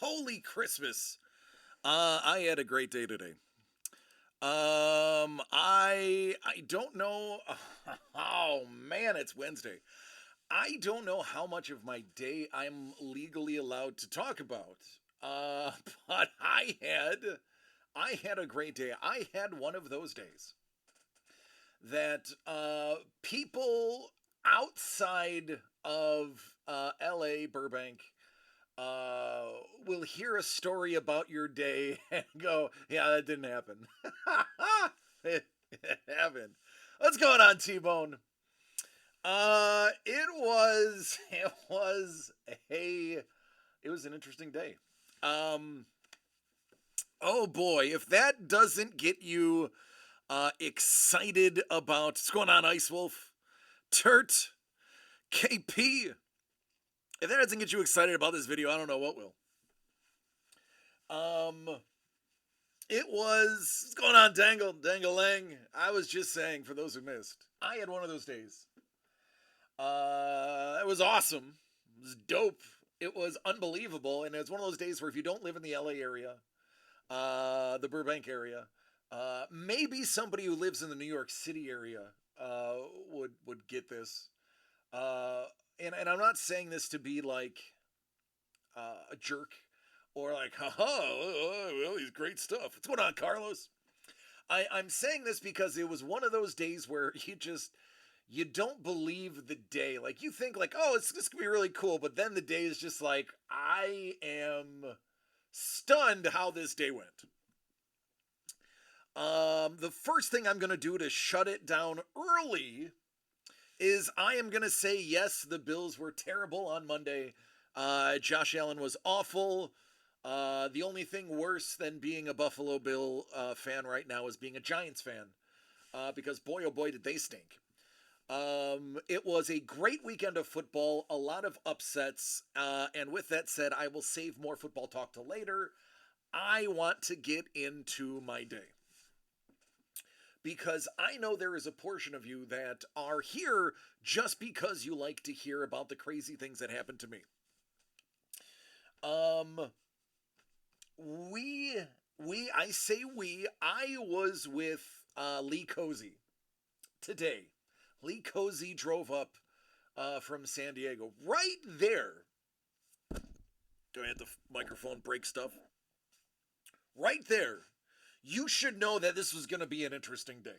Holy Christmas. I had a great day today. I don't know. Oh man, it's Wednesday. I don't know how much of my day I'm legally allowed to talk about. Uh, but I had a great day. I had one of those days that people outside of LA Burbank uh, will hear a story about your day and go, "Yeah, that didn't happen." it happened. What's going on, T-Bone? A it was an interesting day. Um, oh boy, if that doesn't get you excited about what's going on, Ice Wolf, Turt, KP. If that doesn't get you excited about this video, I don't know what will. Um, It was what's going on, Dangle Lang. I was just saying, for those who missed, I had one of those days. It was awesome. It was dope. It was unbelievable, and it's one of those days where if you don't live in the LA area, the Burbank area, maybe somebody who lives in the New York City area uh, would get this. Uh, and I'm not saying this to be like a jerk or like, haha, well, he's great stuff. What's going on, Carlos? I'm saying this because it was one of those days where you don't believe the day. Like you think like, oh, it's this could be really cool, but then the day is just like, I am stunned how this day went. The first thing I'm gonna do to shut it down early is I am gonna say yes, the Bills were terrible on Monday. Josh Allen was awful. The only thing worse than being a Buffalo Bill fan right now is being a Giants fan, because boy oh boy did they stink. It was a great weekend of football, a lot of upsets, and with that said, I will save more football talk till later. I want to get into my day because I know there is a portion of you that are here just because you like to hear about the crazy things that happened to me. Um, we I say I was with Lee Cozy today. Lee Cozy drove up from San Diego. Right there. Do I have the microphone break stuff? Right there. You should know that this was going to be an interesting day.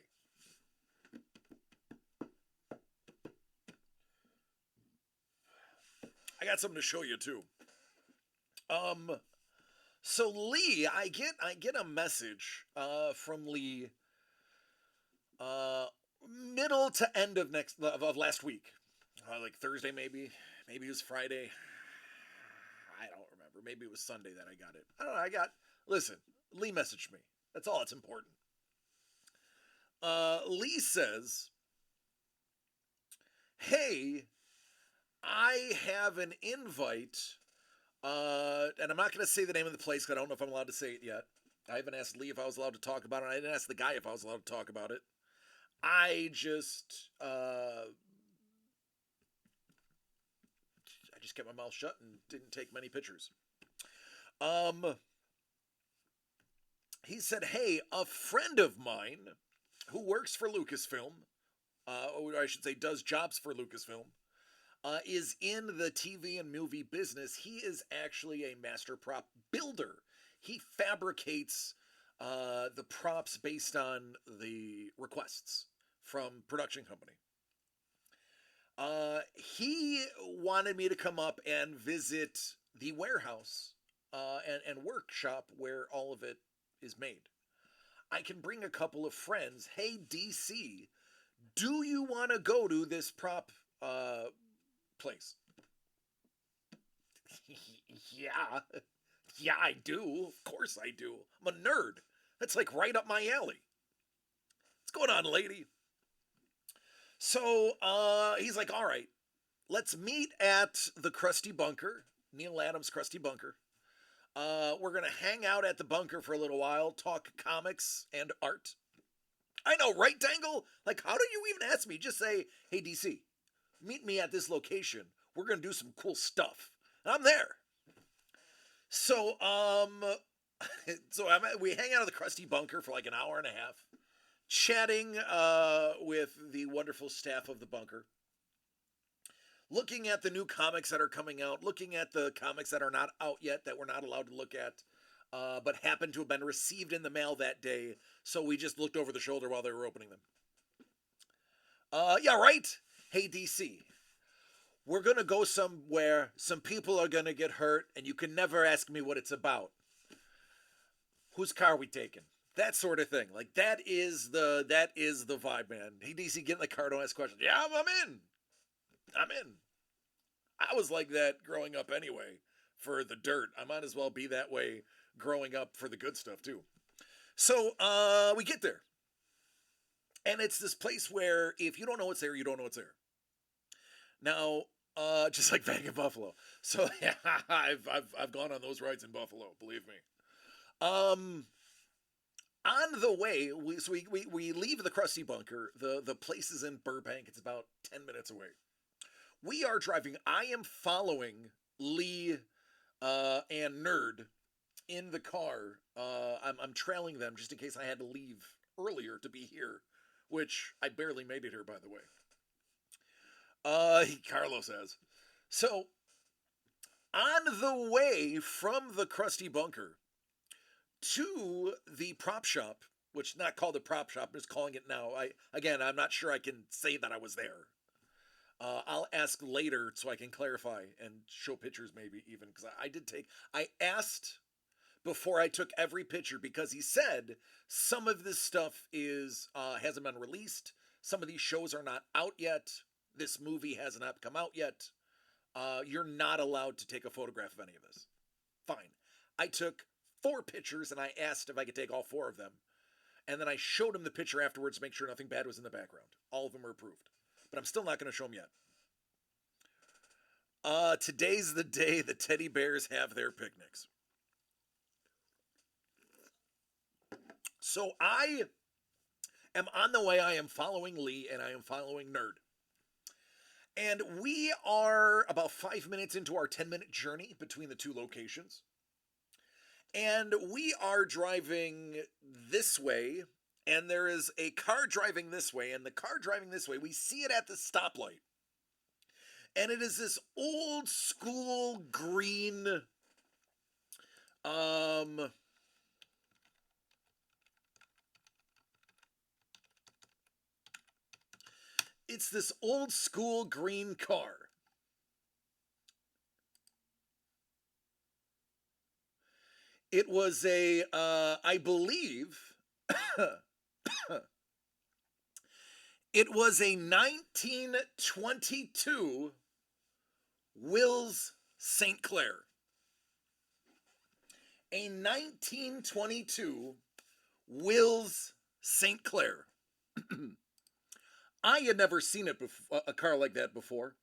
I got something to show you too. Um, so Lee, I get a message from Lee uh, middle to end of last week, like Thursday maybe it was Friday. I don't remember. Maybe it was Sunday that I got it. I don't know. Listen. Lee messaged me. That's all that's important. Lee says, "Hey, I have an invite." And I'm not going to say the name of the place because I don't know if I'm allowed to say it yet. I haven't asked Lee if I was allowed to talk about it. I didn't ask the guy if I was allowed to talk about it. I just kept my mouth shut and didn't take many pictures. Um, he said, "Hey, a friend of mine who works for Lucasfilm, or I should say, does jobs for Lucasfilm, is in the TV and movie business. He is actually a master prop builder. He fabricates the props based on the requests from production company. He wanted me to come up and visit the warehouse and workshop where all of it is made. I can bring a couple of friends. Hey, DC, do you want to go to this prop place?" Yeah, yeah, I do. Of course I do. I'm a nerd. That's like right up my alley. What's going on, lady? So he's like, "All right, let's meet at the Krusty Bunker, Neil Adams' Krusty Bunker. We're gonna hang out at the bunker for a little while, talk comics and art." I know, right, Dangle? Like, how do you even ask me? Just say, "Hey, DC, meet me at this location. We're gonna do some cool stuff." And I'm there. So, we hang out at the Krusty Bunker for like an hour and a half, chatting with the wonderful staff of the bunker, looking at the new comics that are coming out, looking at the comics that are not out yet that we're not allowed to look at, but happened to have been received in the mail that day. So we just looked over the shoulder while they were opening them. Yeah, right. Hey, DC, we're gonna go somewhere. Some people are gonna get hurt, and you can never ask me what it's about. Whose car are we taking? That sort of thing. Like that is the vibe, man. Hey, DC, get in the car. Don't ask questions. Yeah, I'm in. I'm in. I was like that growing up anyway. For the dirt, I might as well be that way growing up for the good stuff too. So we get there, and it's this place where if you don't know what's there, you don't know what's there. Now, just like back in Buffalo. So yeah, I've gone on those rides in Buffalo. Believe me. Um, on the way, we leave the Krusty Bunker. The place is in Burbank. It's about 10 minutes away. We are driving. I am following Lee and Nerd in the car. I'm trailing them just in case I had to leave earlier to be here, which I barely made it here, by the way. Carlos has. So, on the way from the Krusty Bunker to the prop shop, which is not called a prop shop, I'm just calling it now. I'm not sure I can say that I was there. I'll ask later so I can clarify and show pictures maybe even because I asked before I took every picture because he said some of this stuff is hasn't been released. Some of these shows are not out yet. This movie has not come out yet. You're not allowed to take a photograph of any of this. Fine. I took 4 pictures and I asked if I could take all 4 of them. And then I showed him the picture afterwards to make sure nothing bad was in the background. All of them were approved. But I'm still not going to show them yet. Today's the day the teddy bears have their picnics. So I am on the way. I am following Lee and I am following Nerd. And we are about 5 minutes into our 10-minute journey between the 2 locations. And we are driving this way, and there is a car driving this way, and the car driving this way, we see it at the stoplight. And it is this old school green, it's this old school green car. It was I believe, it was a 1922 Wills St. Clair. A 1922 Wills St. Clair. I had never seen a car like that before.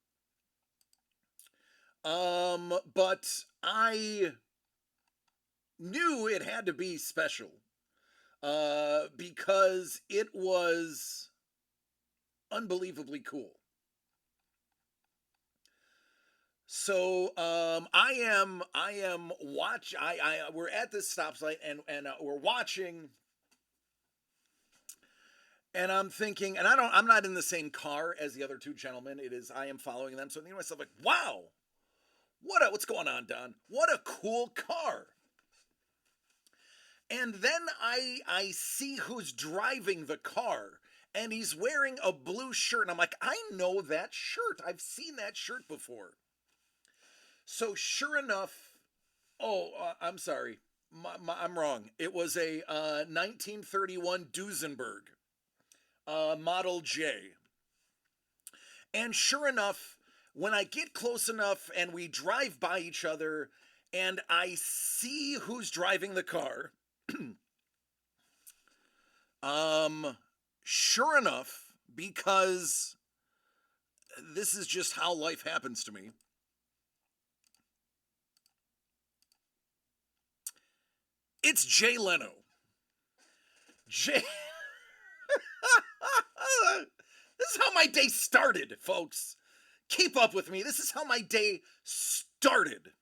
But I knew it had to be special because it was unbelievably cool. So we're at this stop sign and we're watching, and I'm thinking, and I'm not in the same car as the other 2 gentlemen. I am following them. So I'm thinking to myself like, wow, what's going on, Don? What a cool car. And then I see who's driving the car, and he's wearing a blue shirt. And I'm like, I know that shirt. I've seen that shirt before. So sure enough, I'm sorry. I'm wrong. It was a 1931 Duesenberg Model J. And sure enough, when I get close enough and we drive by each other and I see who's driving the car, sure enough, because this is just how life happens to me, it's Jay Leno. Jay. This is how my day started, folks. Keep up with me. This is how my day started.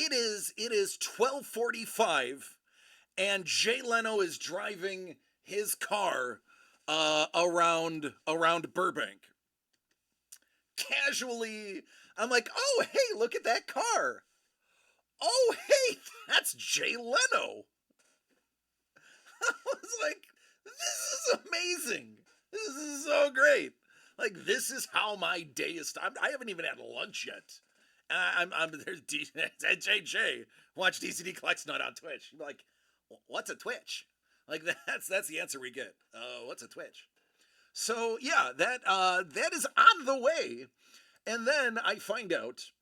It is 12:45, and Jay Leno is driving his car around Burbank. Casually, I'm like, oh hey, look at that car. Oh hey, that's Jay Leno. I was like, this is amazing. This is so great. Like, this is how my day is. I haven't even had lunch yet. I'm there's JJ. Watch DCD Collects Nut on Twitch. You're like, what's a Twitch? Like, that's the answer we get. What's a Twitch? So yeah, that is on the way. And then I find out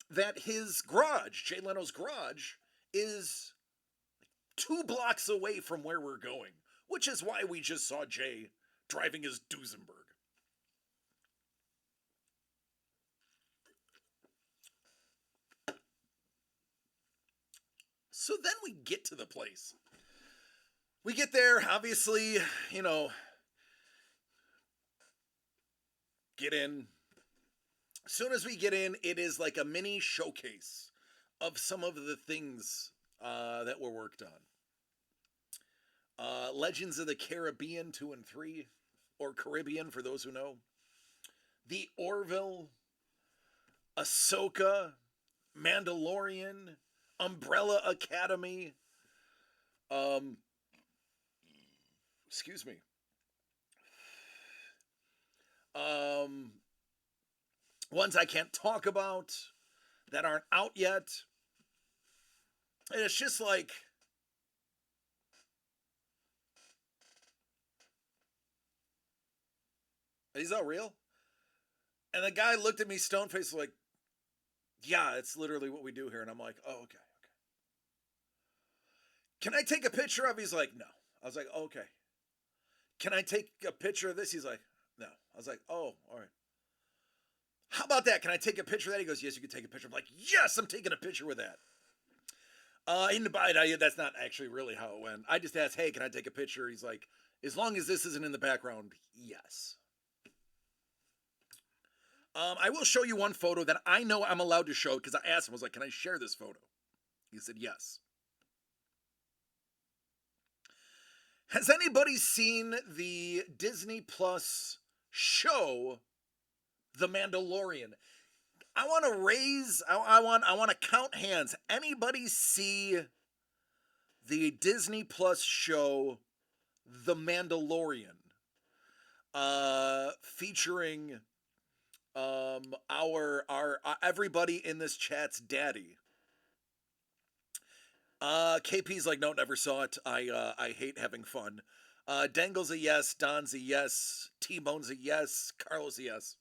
that his garage, Jay Leno's garage, is 2 blocks away from where we're going, which is why we just saw Jay driving his Duesenberg. So then we get to the place. We get there, obviously, you know, get in. As soon as we get in, it is like a mini showcase of some of the things that were worked on. Legends of the Caribbean 2 and 3, or Caribbean for those who know. The Orville, Ahsoka, Mandalorian, Umbrella Academy. Excuse me. Ones I can't talk about that aren't out yet. And it's just like, is that real? And the guy looked at me stone faced like, yeah, it's literally what we do here. And I'm like, oh, okay. Can I take a picture of? He's like, no. I was like, okay. Can I take a picture of this? He's like, no. I was like, oh, all right. How about that? Can I take a picture of that? He goes, yes, you can take a picture. I'm like, yes, I'm taking a picture with that. That's not actually really how it went. I just asked, hey, can I take a picture? He's like, as long as this isn't in the background, yes. I will show you one photo that I know I'm allowed to show because I asked him, I was like, can I share this photo? He said, yes. Has anybody seen the Disney Plus show, The Mandalorian? I want to raise, I want to count hands. Anybody see the Disney Plus show, The Mandalorian? Featuring our everybody in this chat's daddy. KP's like, no, never saw it. I hate having fun. Dangle's a yes. Don's a yes. T-Bone's a yes. Carlos a yes.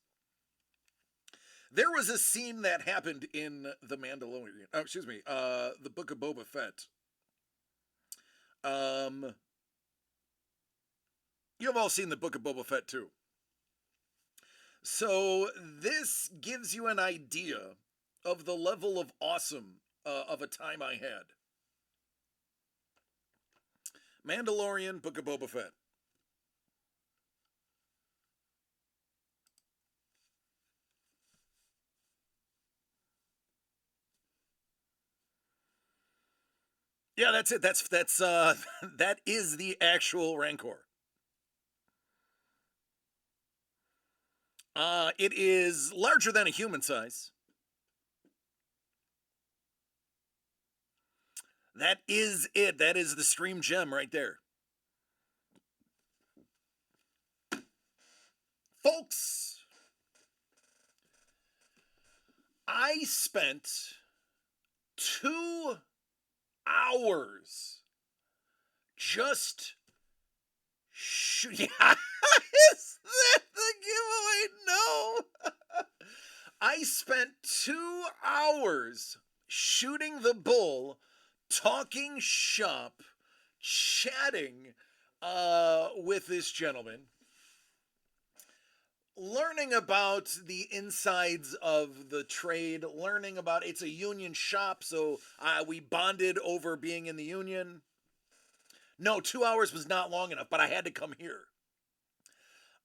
There was a scene that happened in The Mandalorian. Oh, excuse me. The Book of Boba Fett. You have all seen The Book of Boba Fett too. So this gives you an idea of the level of awesome of a time I had. Mandalorian, Book of Boba Fett. Yeah, that's it. That's that is the actual Rancor. It is larger than a human size. That is it. That is the stream gem right there. Folks, I spent 2 hours just yeah, is that the giveaway? No. I spent 2 hours shooting the bull, talking shop, chatting with this gentleman, learning about the insides of the trade, learning about it's a union shop, so we bonded over being in the union. No, 2 hours was not long enough, but I had to come here.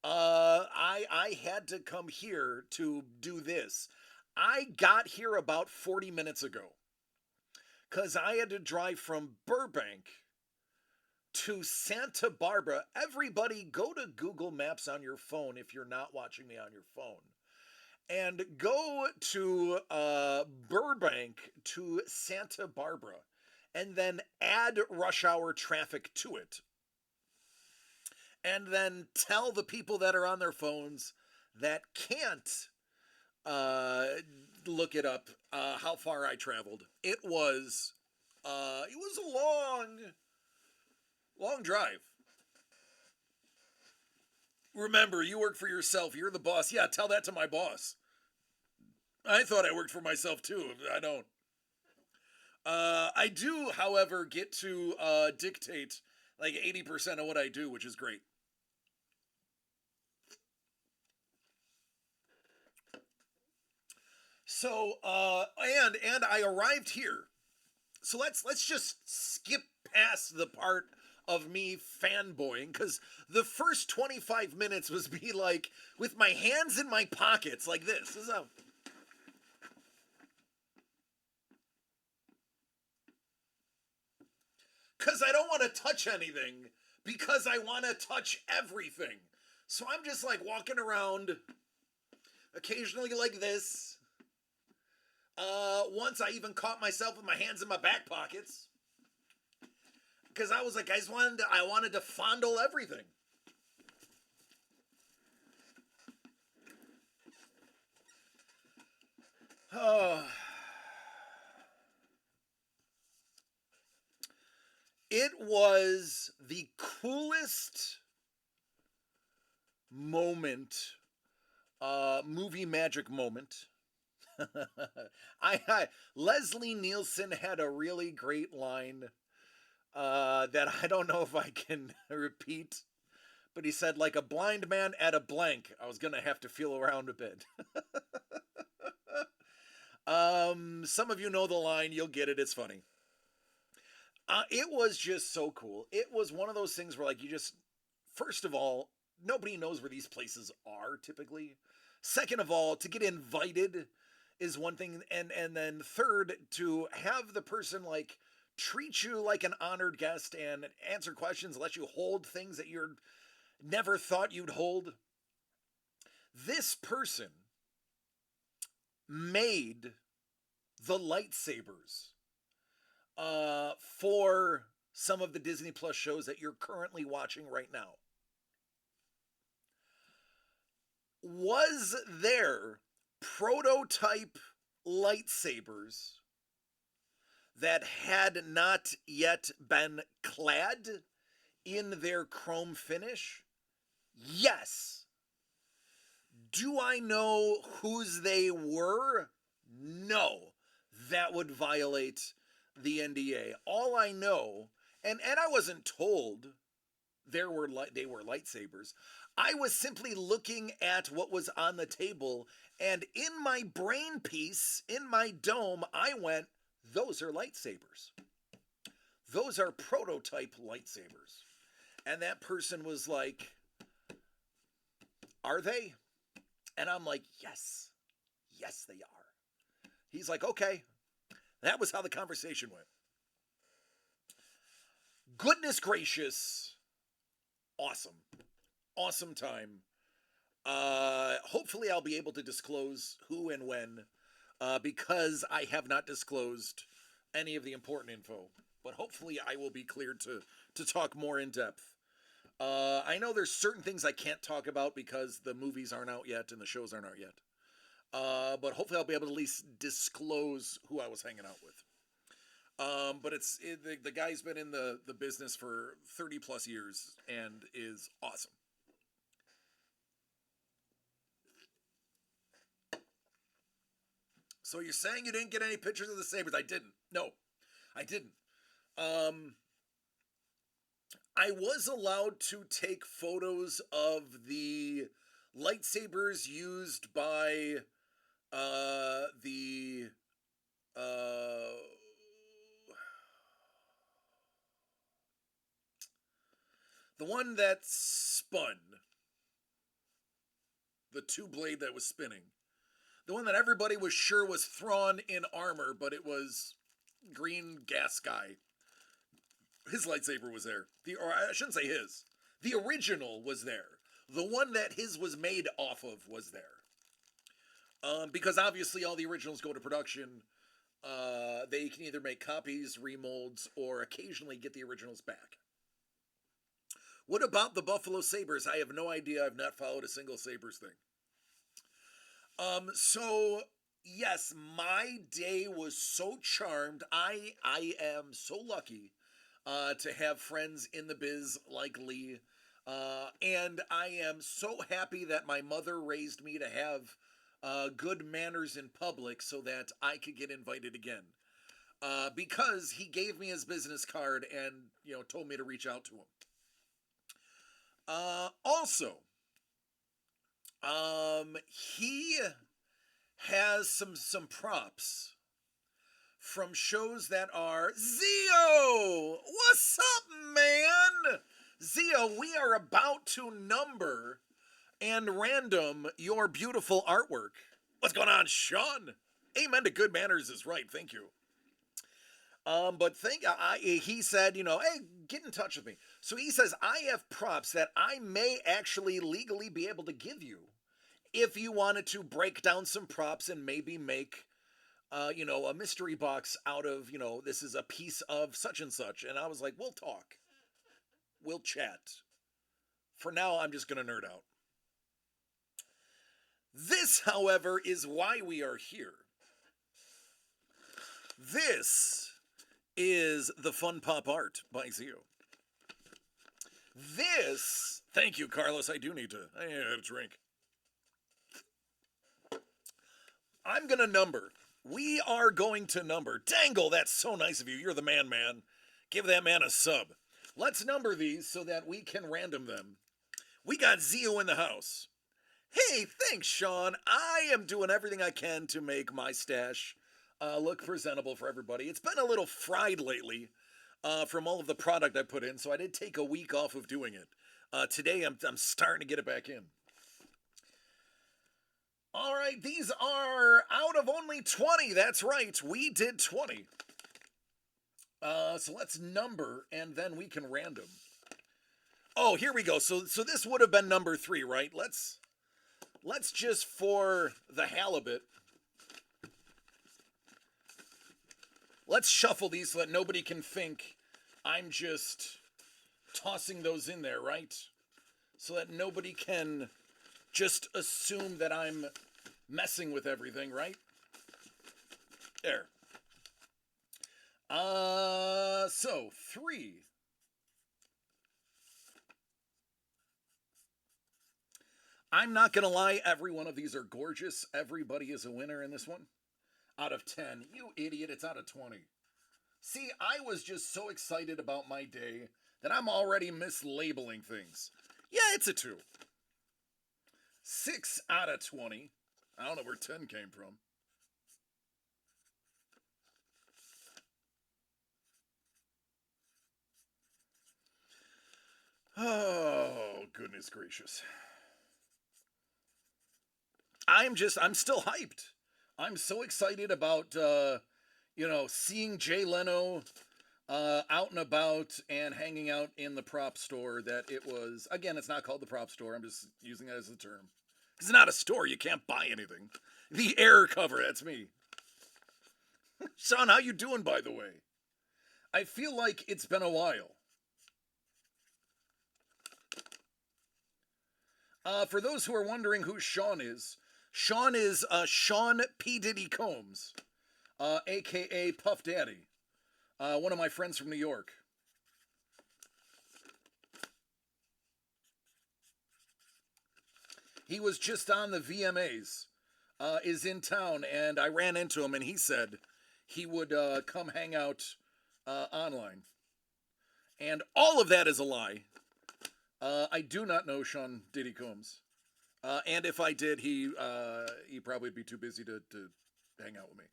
I had to come here to do this. I got here about 40 minutes ago. because I had to drive from Burbank to Santa Barbara. Everybody, go to Google Maps on your phone if you're not watching me on your phone. And go to Burbank to Santa Barbara. And then add rush hour traffic to it. And then tell the people that are on their phones that can't uh, look it up how far I traveled. It was a long drive. Remember, you work for yourself. You're the boss. Yeah, tell that to my boss. I thought I worked for myself too. I don't. I do, however, get to dictate like 80% of what I do, which is great. So, and I arrived here. So let's just skip past the part of me fanboying, because the first 25 minutes was me like with my hands in my pockets like this. This is how. Because I don't want to touch anything, because I want to touch everything. So I'm just like walking around, occasionally like this. Once I even caught myself with my hands in my back pockets, because I was like, I wanted to fondle everything. Oh, it was the coolest moment, movie magic moment. Leslie Nielsen had a really great line that I don't know if I can repeat, but he said, like a blind man at a blank. I was gonna have to feel around a bit. Some of you know the line. You'll get it. It's funny. It was just so cool. It was one of those things where, like, first of all, nobody knows where these places are typically. Second of all, to get invited is one thing, and then third, to have the person like treat you like an honored guest and answer questions, let you hold things that you're never thought you'd hold. This person made the lightsabers for some of the Disney Plus shows that you're currently watching right now. Was there prototype lightsabers that had not yet been clad in their chrome finish? Yes. Do I know whose they were? No. That would violate the NDA. All I know, and I wasn't told they were lightsabers. I was simply looking at what was on the table, and in my brain piece, in my dome, I went, those are lightsabers. Those are prototype lightsabers. And that person was like, are they? And I'm like, yes. Yes, they are. He's like, okay. That was how the conversation went. Goodness gracious. Awesome. Awesome time. Hopefully I'll be able to disclose who and when, because I have not disclosed any of the important info. But hopefully I will be cleared to talk more in depth. I know there's certain things I can't talk about because the movies aren't out yet and the shows aren't out yet. But hopefully I'll be able to at least disclose who I was hanging out with. But the guy's been in the business for 30 plus years and is awesome. So you're saying you didn't get any pictures of the sabers? I didn't. No, I didn't. Um, I was allowed to take photos of the lightsabers used by uh, the one that spun, the two blade that was spinning, the one that everybody was sure was Thrawn in armor, but it was green gas guy. His lightsaber was there. Or I shouldn't say his. The original was there. The one that his was made off of was there. Because obviously all the originals go to production. They can either make copies, remolds, or occasionally get the originals back. What about the Buffalo Sabres? I have no idea. I've not followed a single Sabres thing. So yes, my day was so charmed. I am so lucky to have friends in the biz like Lee. And I am so happy that my mother raised me to have good manners in public so that I could get invited again. Because he gave me his business card and, told me to reach out to him. Also, he has some props from shows that are Zeo. What's up, man? Zeo, we are about to number and random your beautiful artwork. What's going on, Sean? Amen to good manners is right. Thank you. He said, hey, get in touch with me. So he says, I have props that I may actually legally be able to give you if you wanted to break down some props and maybe make, a mystery box out of, this is a piece of such and such. And I was like, we'll talk. We'll chat. For now, I'm just going to nerd out. This, however, is why we are here. This is the Fun Pop Art by Zeo. This, thank you, Carlos. I need a drink. I'm going to number. We are going to number. Dangle, that's so nice of you. You're the man. Give that man a sub. Let's number these so that we can random them. We got Zeo in the house. Hey, thanks, Sean. I am doing everything I can to make my stash look presentable for everybody. It's been a little fried lately from all of the product I put in, so I did take a week off of doing it. Today, I'm starting to get it back in. All right, these are out of only 20. That's right, we did 20. So let's number, and then we can random. Oh, here we go. So this would have been number 3, right? Let's just, for the halibut, let's shuffle these so that nobody can think I'm just tossing those in there, right? So that nobody can just assume that I'm messing with everything, right? There. So 3. I'm not gonna lie, every one of these are gorgeous. Everybody is a winner in this one. Out of 10. You idiot, it's out of 20. See, I was just so excited about my day that I'm already mislabeling things. Yeah, it's a 2. 6 out of 20. I don't know where 10 came from. Oh, goodness gracious. I'm still hyped. I'm so excited about, seeing Jay Leno out and about and hanging out in the prop store that it was. Again, it's not called the prop store. I'm just using it as a term. It's not a store. You can't buy anything. The error cover, that's me. Sean, how you doing, by the way? I feel like it's been a while. For those who are wondering who Sean is Sean P. Diddy Combs, a.k.a. Puff Daddy, one of my friends from New York. He was just on the VMAs, is in town, and I ran into him, and he said he would come hang out online. And all of that is a lie. I do not know Sean Diddy Combs. And if I did, he probably would be too busy to hang out with me.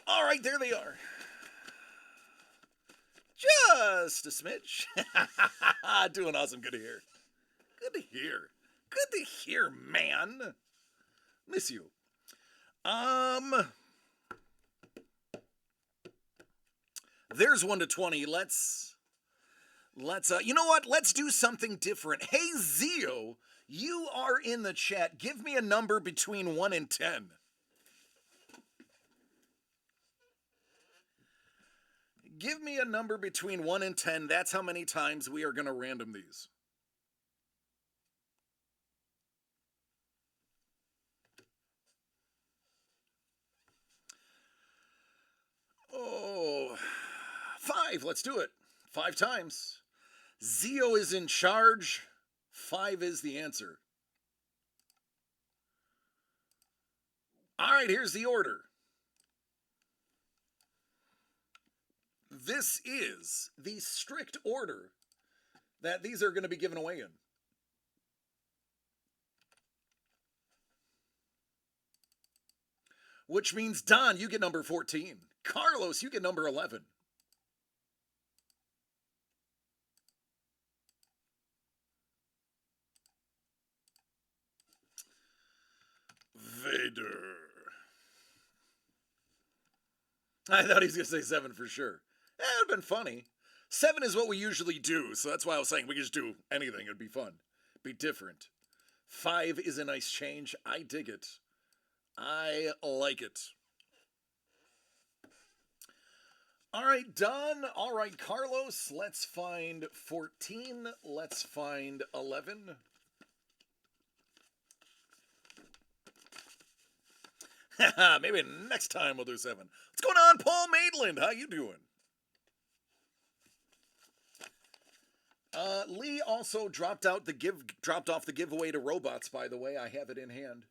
All right, there they are. Just a smidge. Doing awesome. Good to hear. Good to hear. Good to hear, man. Miss you. There's 1 to 20. Let's you know what? Let's do something different. Hey, Zeo, you are in the chat. Give me a number between 1 and 10. Give me a number between 1 and 10. That's how many times we are going to random these. Oh, 5. Let's do it. 5 times. Zeo is in charge. 5 is the answer. All right, here's the order. This is the strict order that these are going to be given away in. Which means, Don, you get number 14. Carlos, you get number 11. Vader. I thought he was going to say 7 for sure. It would have been funny. 7 is what we usually do, so that's why I was saying we could just do anything. It'd be fun. Be different. 5 is a nice change. I dig it. I like it. All right, Don. All right, Carlos. Let's find 14. Let's find 11. Maybe next time we'll do 7. What's going on, Paul Maitland? How you doing? Lee also dropped off the giveaway to robots, by the way. I have it in hand.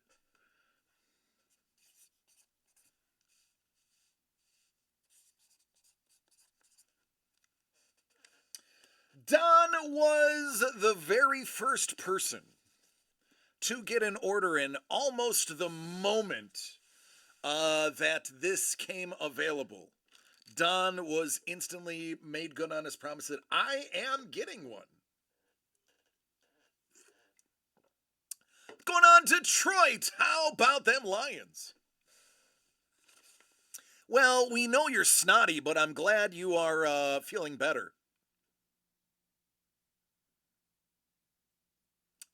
Don was the very first person to get an order in almost the moment that this came available. Don was instantly made good on his promise that I am getting one. Going on, Detroit. How about them Lions? Well, we know you're snotty, but I'm glad you are feeling better.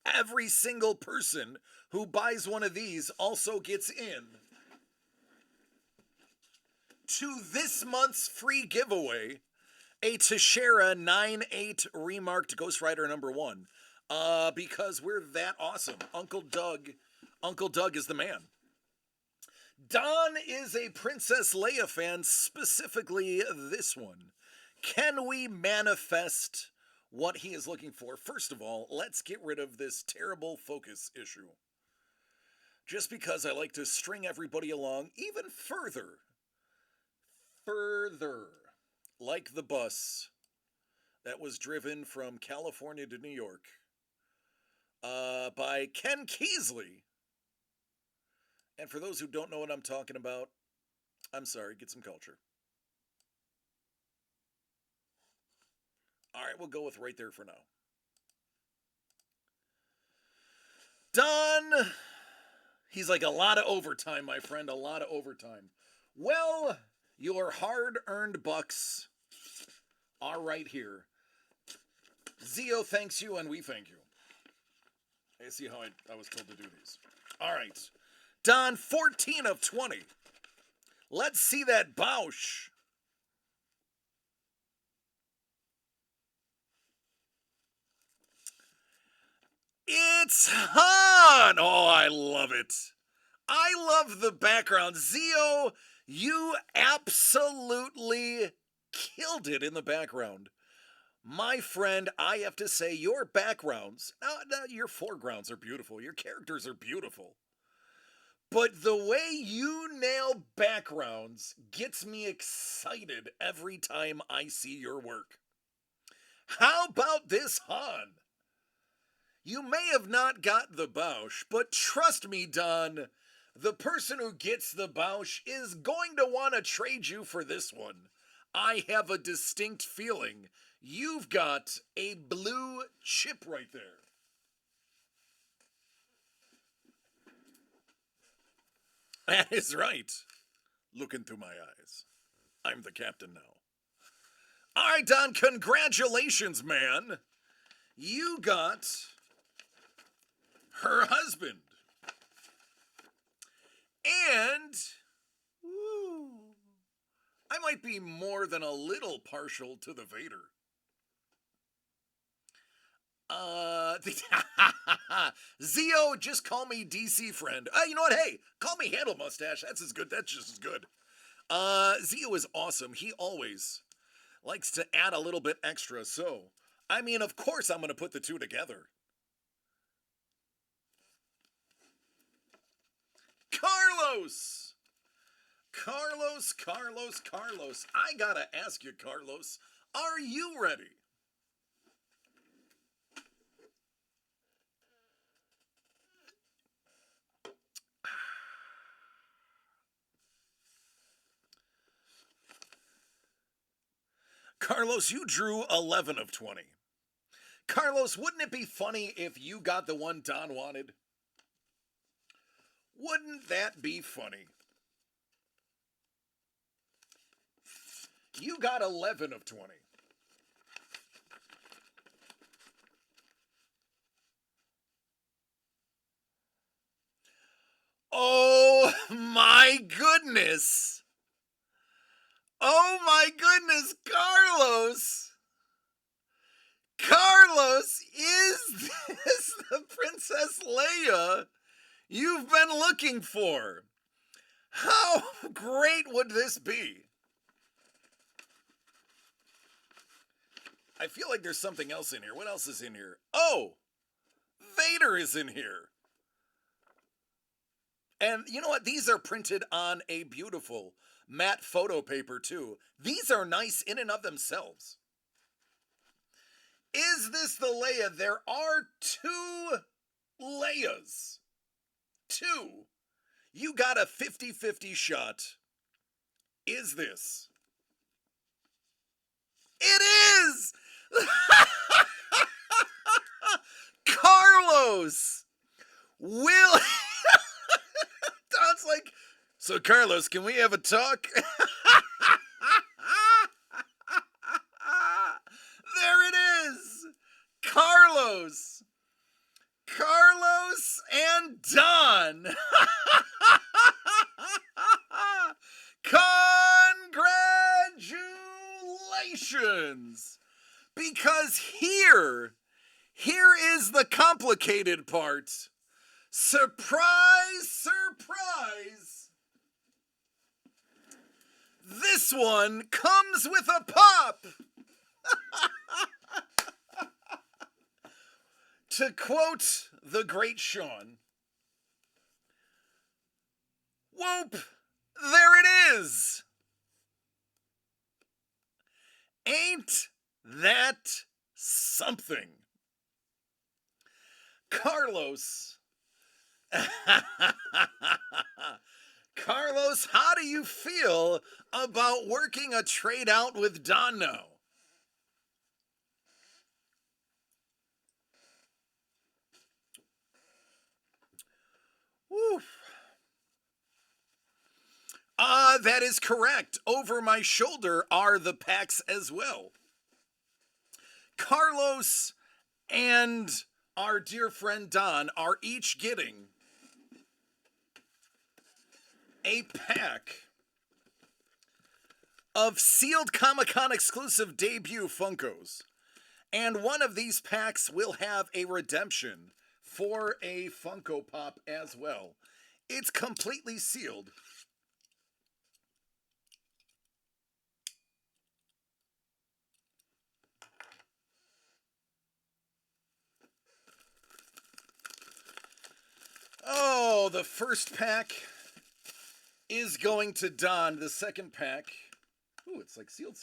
Every single person who buys one of these also gets in to this month's free giveaway, a Teixeira 9.8 remarked Ghost Rider #1. Because we're that awesome. Uncle Doug is the man. Don is a Princess Leia fan, specifically this one. Can we manifest what he is looking for? First of all, let's get rid of this terrible focus issue. Just because I like to string everybody along even further. Like the bus that was driven from California to New York by Ken Keasley. And for those who don't know what I'm talking about, I'm sorry, get some culture. All right, we'll go with right there for now. Don, he's like, a lot of overtime, my friend, a lot of overtime. Well, your hard-earned bucks are right here. Zeo thanks you, and we thank you. I see how I was told to do these. All right. Don, 14 of 20. Let's see that Bausch. It's Han! Oh, I love it. I love the background. Zeo, you absolutely killed it in the background. My friend, I have to say, your backgrounds, your foregrounds are beautiful. Your characters are beautiful. But the way you nail backgrounds gets me excited every time I see your work. How about this, Han? You may have not got the Bausch, but trust me, Don, the person who gets the Bausch is going to want to trade you for this one. I have a distinct feeling you've got a blue chip right there. That is right. Look into my eyes. I'm the captain now. All right, Don, congratulations, man. You got her husband. And woo, I might be more than a little partial to the Vader. Zeo, just call me DC friend. You know what? Hey, call me Handle Mustache. That's as good. That's just as good. Zeo is awesome. He always likes to add a little bit extra. So, I mean, of course, I'm going to put the two together. Carlos! Carlos. I gotta ask you, Carlos, are you ready? Carlos, you drew 11 of 20. Carlos, wouldn't it be funny if you got the one Don wanted? Wouldn't that be funny? You got 11 of 20. Oh my goodness! Oh my goodness, Carlos! Carlos, is this the Princess Leia you've been looking for? How great would this be? I feel like there's something else in here. What else is in here? Oh, Vader is in here. And you know what? These are printed on a beautiful matte photo paper too. These are nice in and of themselves. Is this the Leia? There are two Leias. Two. You got a 50-50 shot. Is this? It is! Carlos! Will... Don's like, so Carlos, can we have a talk? There it is! Carlos! Carlos and Don! Congratulations! Because here is the complicated part. Surprise, surprise! This one comes with a pop! To quote the great Sean, whoop, there it is! Ain't that something? Carlos. Carlos, how do you feel about working a trade out with Don now? Woo. That is correct. Over my shoulder are the packs as well. Carlos and our dear friend Don are each getting a pack of sealed Comic-Con exclusive debut Funkos. And one of these packs will have a redemption for a Funko Pop as well. It's completely sealed. Oh, the first pack is going to Don. The second pack, ooh, it's like sealed.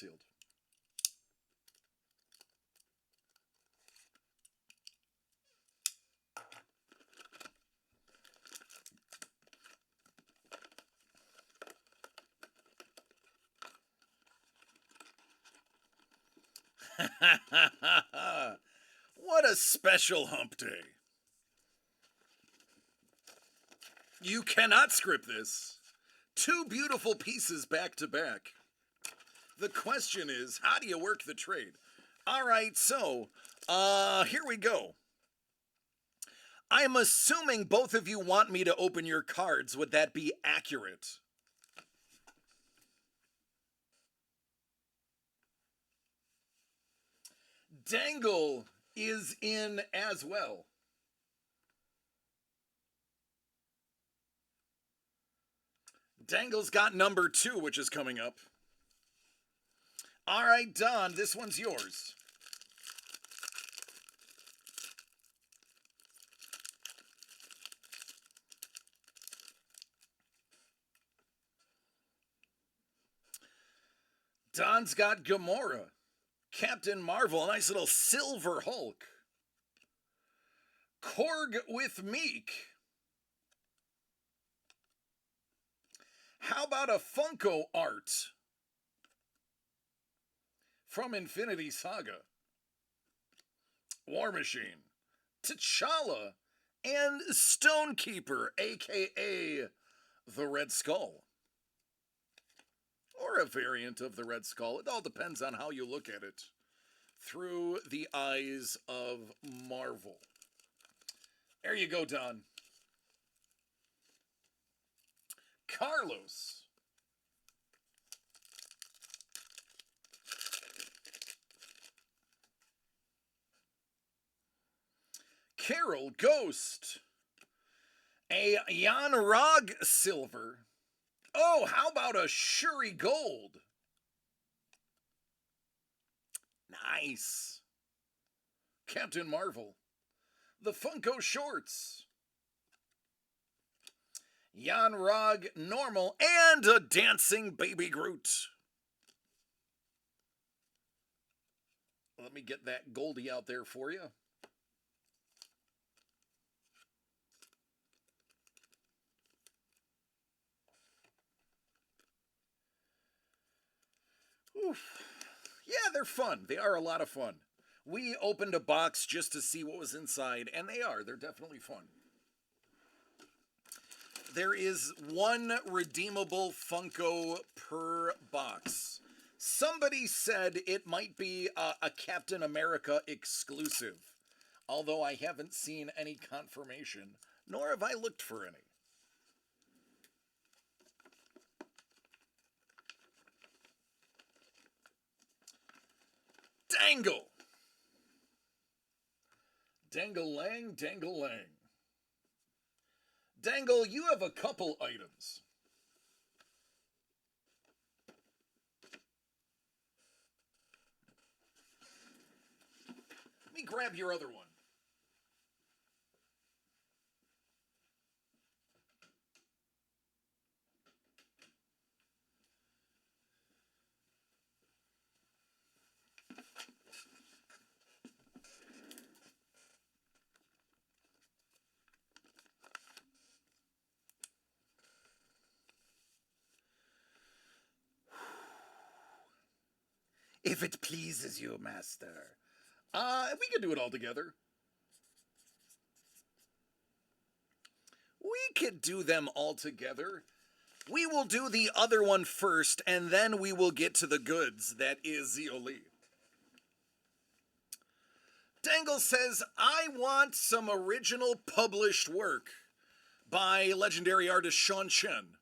What a special hump day. You cannot script this. Two beautiful pieces back to back. The question is, how do you work the trade? All right, so here we go. I'm assuming both of you want me to open your cards. Would that be accurate? Dangle is in as well. Dangle's got number 2, which is coming up. All right, Don, this one's yours. Don's got Gamora, Captain Marvel, a nice little Silver Hulk, Korg with Meek. How about a Funko art from Infinity Saga? War Machine, T'Challa, and Stonekeeper, aka the Red Skull. Or a variant of the Red Skull. It all depends on how you look at it through the eyes of Marvel. There you go, Don. Carlos. Carol Ghost. A Jan Rog Silver. Oh, how about a Shuri Gold? Nice. Captain Marvel. The Funko Shorts. Jan Rog Normal, and a Dancing Baby Groot. Let me get that Goldie out there for you. Oof. Yeah, they're fun. They are a lot of fun. We opened a box just to see what was inside, and they're definitely fun. There is one redeemable Funko per box. Somebody said it might be a Captain America exclusive, although I haven't seen any confirmation, nor have I looked for any. Dangle! Dangle-lang, dangle-lang. Dangle, you have a couple items. Let me grab your other one. If it pleases you, master. We could do it all together. We could do them all together. We will do the other one first, and then we will get to the goods. That is Zeo Lee. Dangle says, I want some original published work by legendary artist Sean Chen.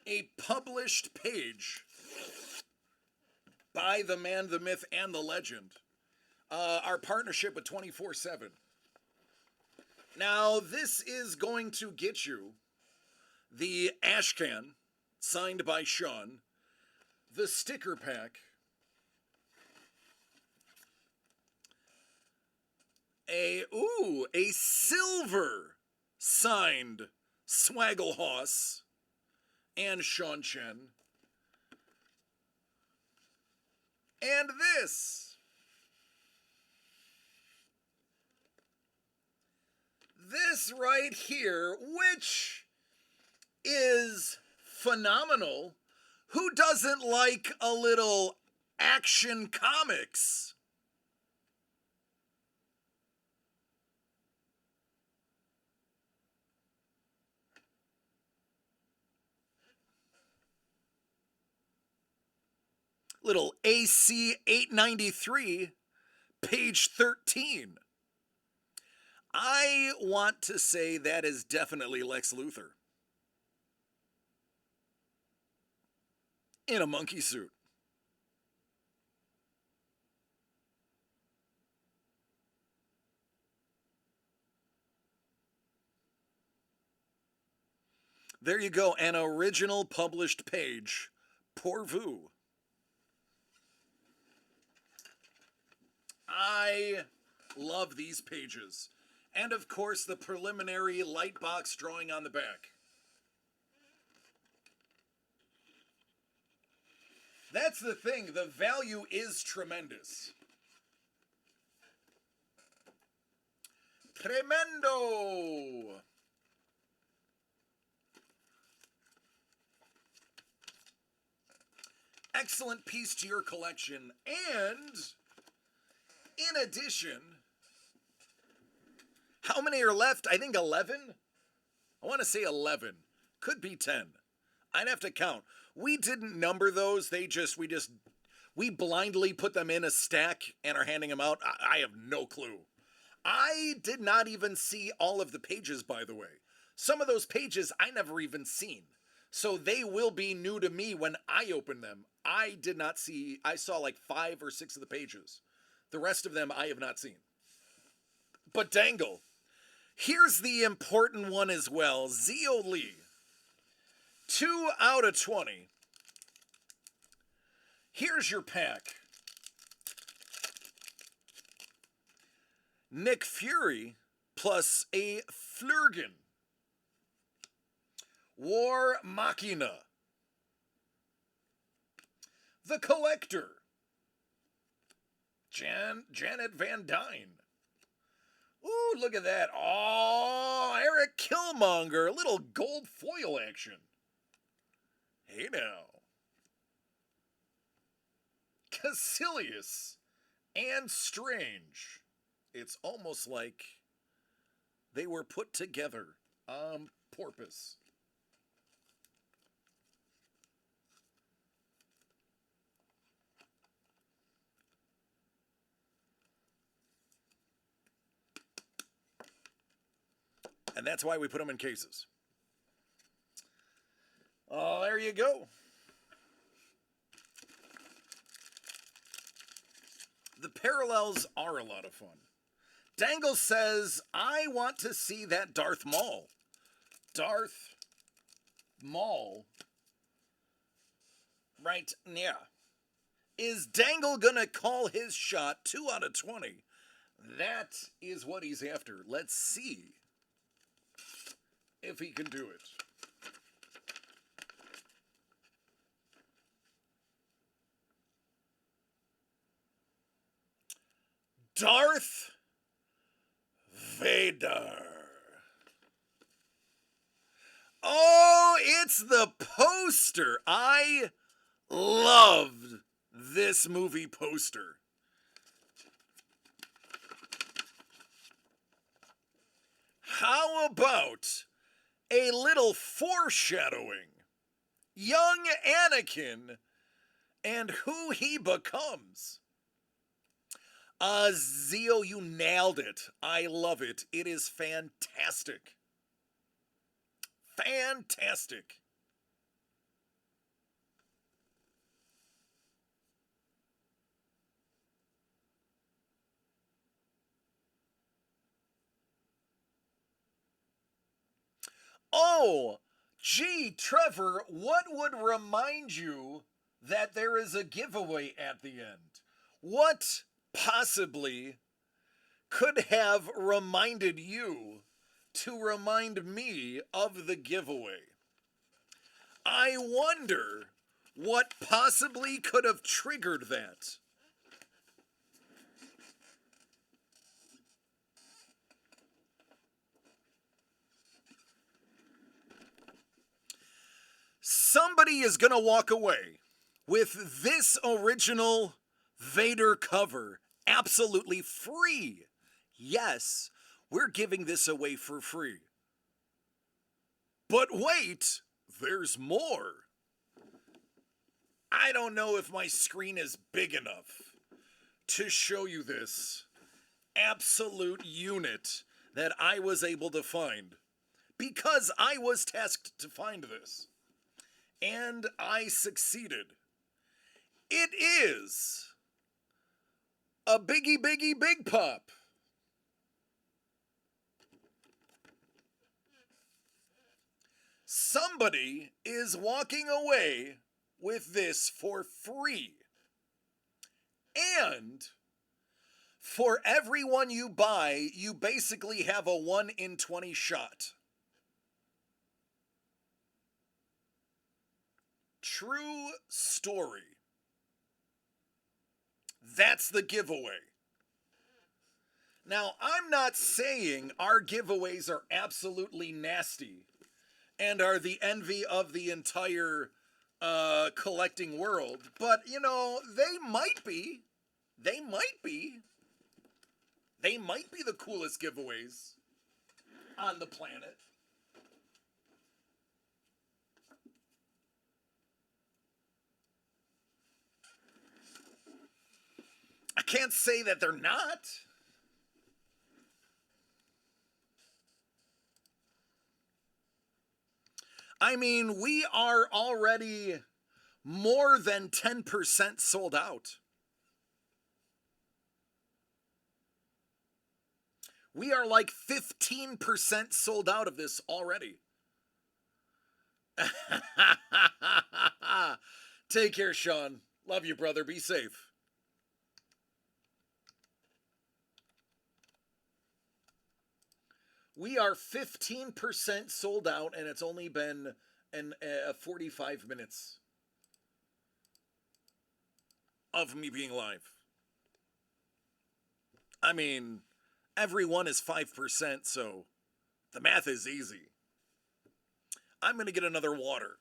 A published page by the man, the myth, and the legend. Our partnership with 24/7. Now, this is going to get you the Ashcan, signed by Sean, the sticker pack, a silver signed Swaggle Hoss and Sean Chen, and this right here, which is phenomenal. Who doesn't like a little Action Comics? Little AC 893, page 13. I want to say that is definitely Lex Luthor in a monkey suit. There you go, an original published page. Pour vous. I love these pages. And of course, the preliminary light box drawing on the back. That's the thing, the value is tremendous. Tremendo! Excellent piece to your collection. And in addition, how many are left? I think 11. I want to say 11. Could be 10. I'd have to count. We didn't number those. We blindly put them in a stack and are handing them out. I have no clue. I did not even see all of the pages, by the way. Some of those pages I never even seen. So they will be new to me when I open them. I did not see, I saw like 5 or 6 of the pages. The rest of them I have not seen. But dangle. Here's the important one as well. Zeo Lee. 2 out of 20. Here's your pack. Nick Fury plus a Flurgan. War Machina. The Collector. Janet Van Dyne. Ooh, look at that. Oh, Eric Killmonger. A little gold foil action. Hey now. Caecilius and Strange. It's almost like they were put together on purpose. And that's why we put them in cases. Oh, there you go. The parallels are a lot of fun. Dangle says, I want to see that Darth Maul. Darth Maul. Right, yeah. Is Dangle gonna call his shot 2 out of 20? That is what he's after. Let's see if he can do it. Darth Vader. Oh, it's the poster. I loved this movie poster. How about a little foreshadowing? Young Anakin and who he becomes. Zeo, you nailed it. I love it. It is fantastic. Fantastic. Oh, gee, Trevor, what would remind you that there is a giveaway at the end? What possibly could have reminded you to remind me of the giveaway? I wonder what possibly could have triggered that. Somebody is going to walk away with this original Vader cover absolutely free. Yes, we're giving this away for free. But wait, there's more. I don't know if my screen is big enough to show you this absolute unit that I was able to find, because I was tasked to find this, and I succeeded. It is a Biggie Biggie Big Pop. Somebody is walking away with this for free. And for every one you buy, you basically have a 1 in 20 shot. True story. That's the giveaway. Now, I'm not saying our giveaways are absolutely nasty and are the envy of the entire collecting world, but, you know, they might be. They might be. They might be the coolest giveaways on the planet. I can't say that they're not. I mean, we are already more than 10% sold out. We are like 15% sold out of this already. Take care, Sean. Love you, brother. Be safe. We are 15% sold out, and it's only been 45 minutes of me being live. I mean, everyone is 5%, so the math is easy. I'm going to get another water.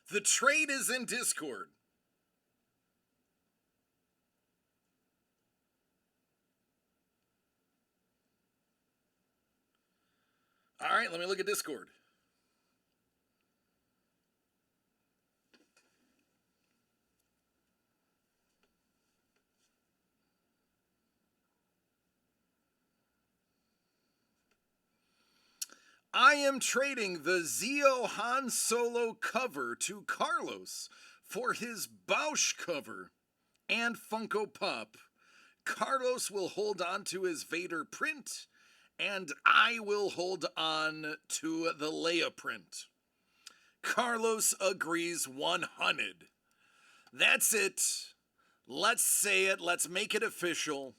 The trade is in Discord. All right, let me look at Discord. I am trading the Zeo Han Solo cover to Carlos for his Bausch cover and Funko Pop. Carlos will hold on to his Vader print, and I will hold on to the Leia print. Carlos agrees 100. That's it. Let's say it. Let's make it official.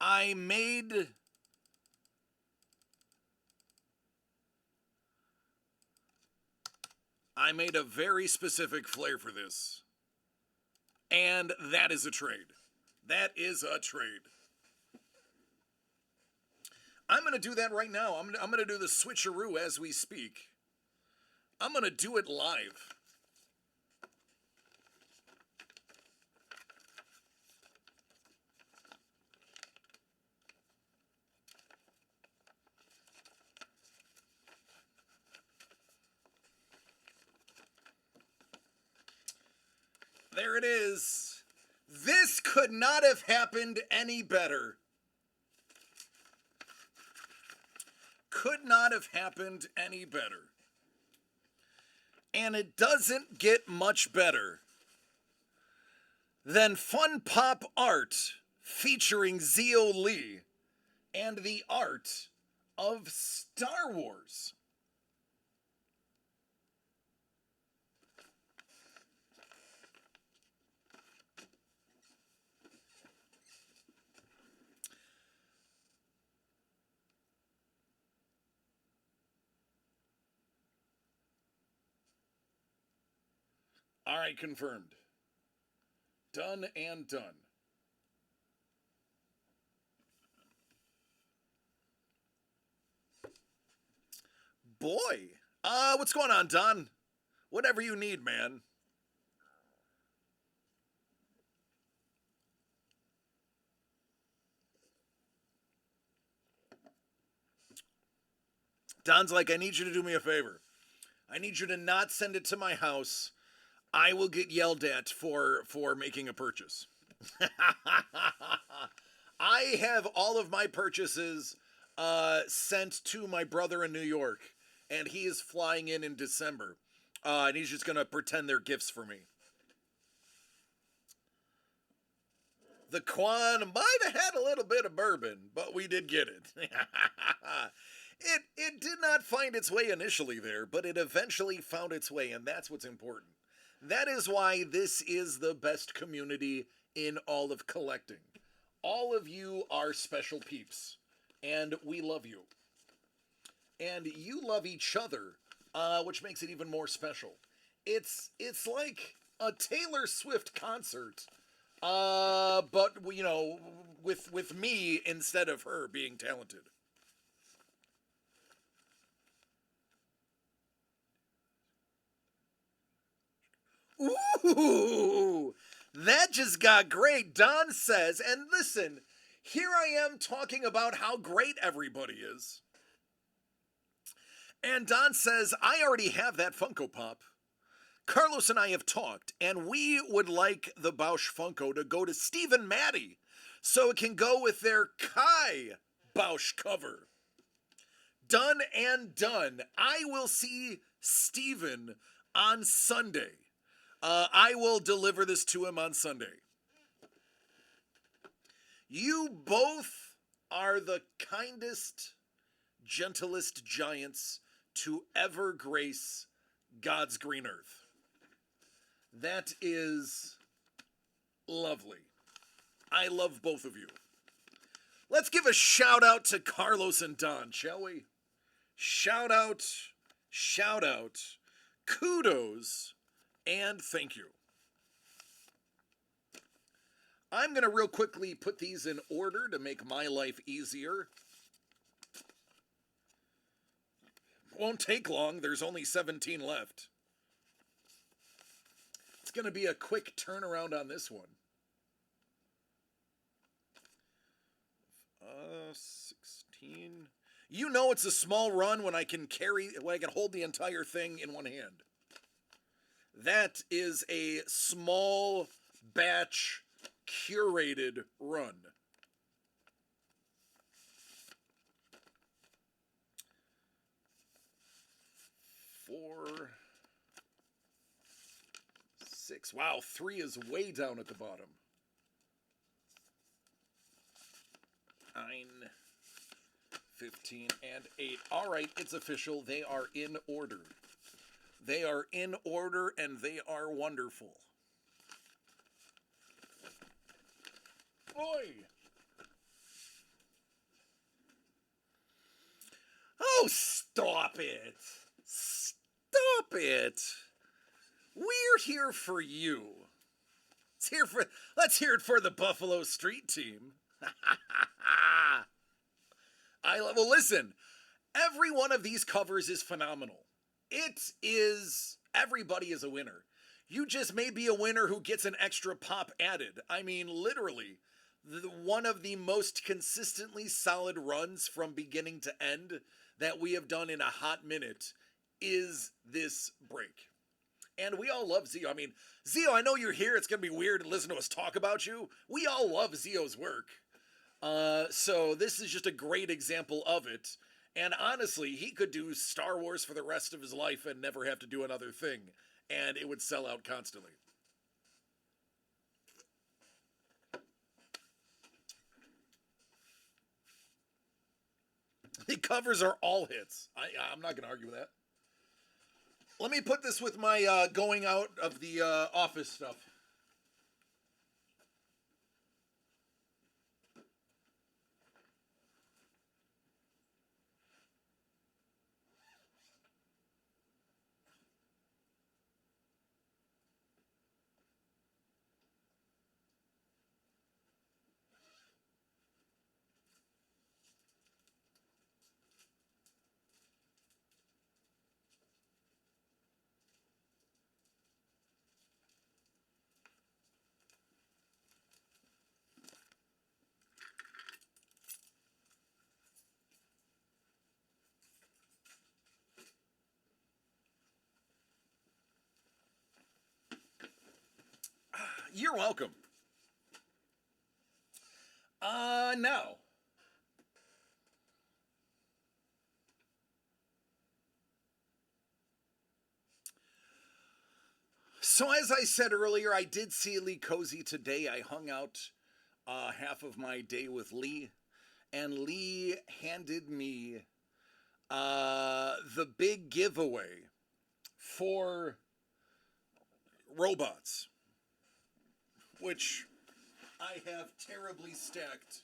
I made a very specific flair for this. And that is a trade. That is a trade. I'm going to do that right now. I'm going to do the switcheroo as we speak. I'm going to do it live. There it is. This could not have happened any better. Could not have happened any better. And it doesn't get much better than Fun Pop art featuring Zeo Lee and the art of Star Wars. All right, confirmed. Done and done. Boy, what's going on, Don? Whatever you need, man. Don's like, I need you to do me a favor. I need you to not send it to my house. I will get yelled at for making a purchase. I have all of my purchases sent to my brother in New York, and he is flying in December. And he's just gonna pretend they're gifts for me. The Quan might have had a little bit of bourbon, but we did get it. It did not find its way initially there, but it eventually found its way, and that's what's important. That is why this is the best community in all of collecting. All of you are special peeps, and we love you. And you love each other, which makes it even more special. It's like a Taylor Swift concert, but you know, with me instead of her being talented. Ooh, that just got great. Don says, and listen, here I am talking about how great everybody is. And Don says, I already have that Funko Pop. Carlos and I have talked, and we would like the Bausch Funko to go to Steve and Maddie so it can go with their Kai Bausch cover. Done and done. I will see Steven on Sunday. I will deliver this to him on Sunday. You both are the kindest, gentlest giants to ever grace God's green earth. That is lovely. I love both of you. Let's give a shout out to Carlos and Don, shall we? Shout out, kudos, and thank you. I'm going to real quickly put these in order to make my life easier. Won't take long. There's only 17 left. It's going to be a quick turnaround on this one. 16. You know it's a small run when I can hold the entire thing in one hand. That is a small batch curated run. Four, 6. Wow, 3 is way down at the bottom. 9, 15, and 8. All right, it's official. They are in order. They are in order, and they are wonderful. Oi! Oh, stop it! Stop it! We're here for you. Let's hear it for the Buffalo Street team. Well, listen, every one of these covers is phenomenal. Everybody is a winner. You just may be a winner who gets an extra pop added. I mean, literally, one of the most consistently solid runs from beginning to end that we have done in a hot minute is this break. And we all love Zeo. I mean, Zeo, I know you're here. It's going to be weird to listen to us talk about you. We all love Zeo's work. So this is just a great example of it. And honestly, he could do Star Wars for the rest of his life and never have to do another thing. And it would sell out constantly. The covers are all hits. I'm not going to argue with that. Let me put this with my going out of the office stuff. You're welcome. Now. So as I said earlier, I did see Lee Cozy today. I hung out half of my day with Lee, and Lee handed me the big giveaway for robots, which I have terribly stacked.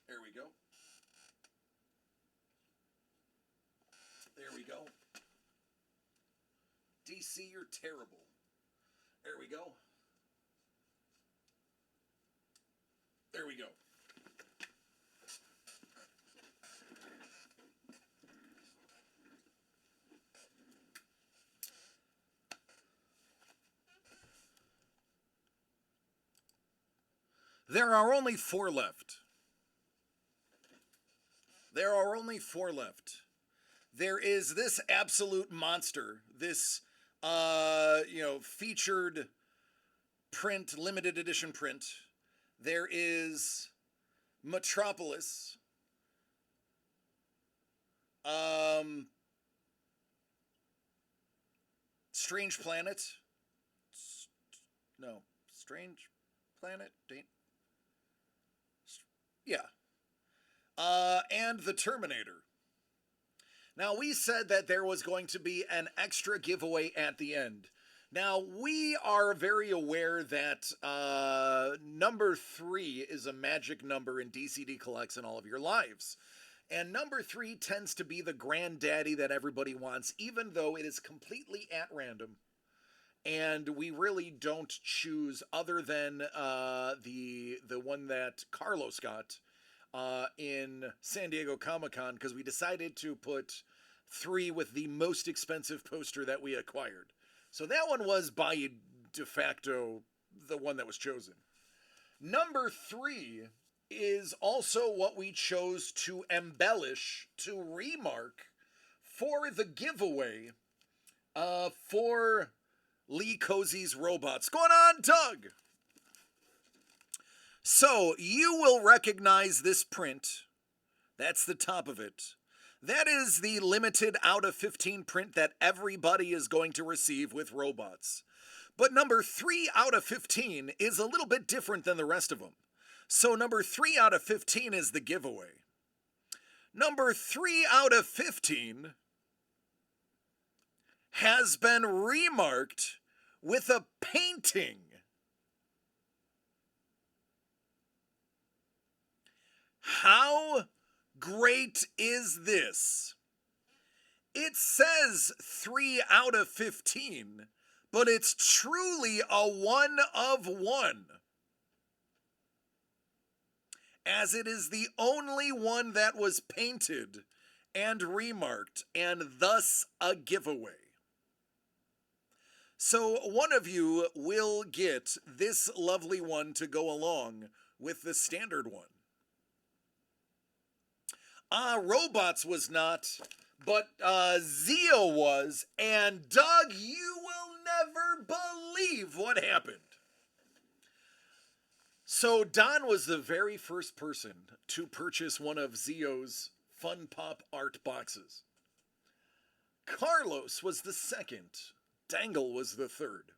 There we go. There we go. DC, you're terrible. There we go. There we go. There are only 4 left. There are only 4 left. There is this absolute monster, this featured print, limited edition print. There is Metropolis. Strange Planet. No, Strange Planet. Yeah. And the Terminator. Now, we said that there was going to be an extra giveaway at the end. Now, we are very aware that number 3 is a magic number in DCD Collects in all of your lives. And number 3 tends to be the granddaddy that everybody wants, even though it is completely at random. And we really don't choose other than the one that Carlos got in San Diego Comic-Con, because we decided to put 3 with the most expensive poster that we acquired. So that one was by de facto the one that was chosen. Number 3 is also what we chose to embellish, to remark for the giveaway for Lee Cozy's robots. Going on, Doug? So you will recognize this print. That's the top of it. That is the limited out of 15 print that everybody is going to receive with robots. But number 3 out of 15 is a little bit different than the rest of them. So number 3 out of 15 is the giveaway. Number 3 out of 15 has been remarked with a painting. How great is this? It says 3 out of 15, but it's truly a 1 of 1. As it is the only one that was painted and remarked, and thus a giveaway. So one of you will get this lovely one to go along with the standard one. Robots was not, but Zeo was, and Doug, you will never believe what happened. So Don was the very first person to purchase one of Zeo's Fun Pop art boxes. Carlos was the second. Dangle was the third.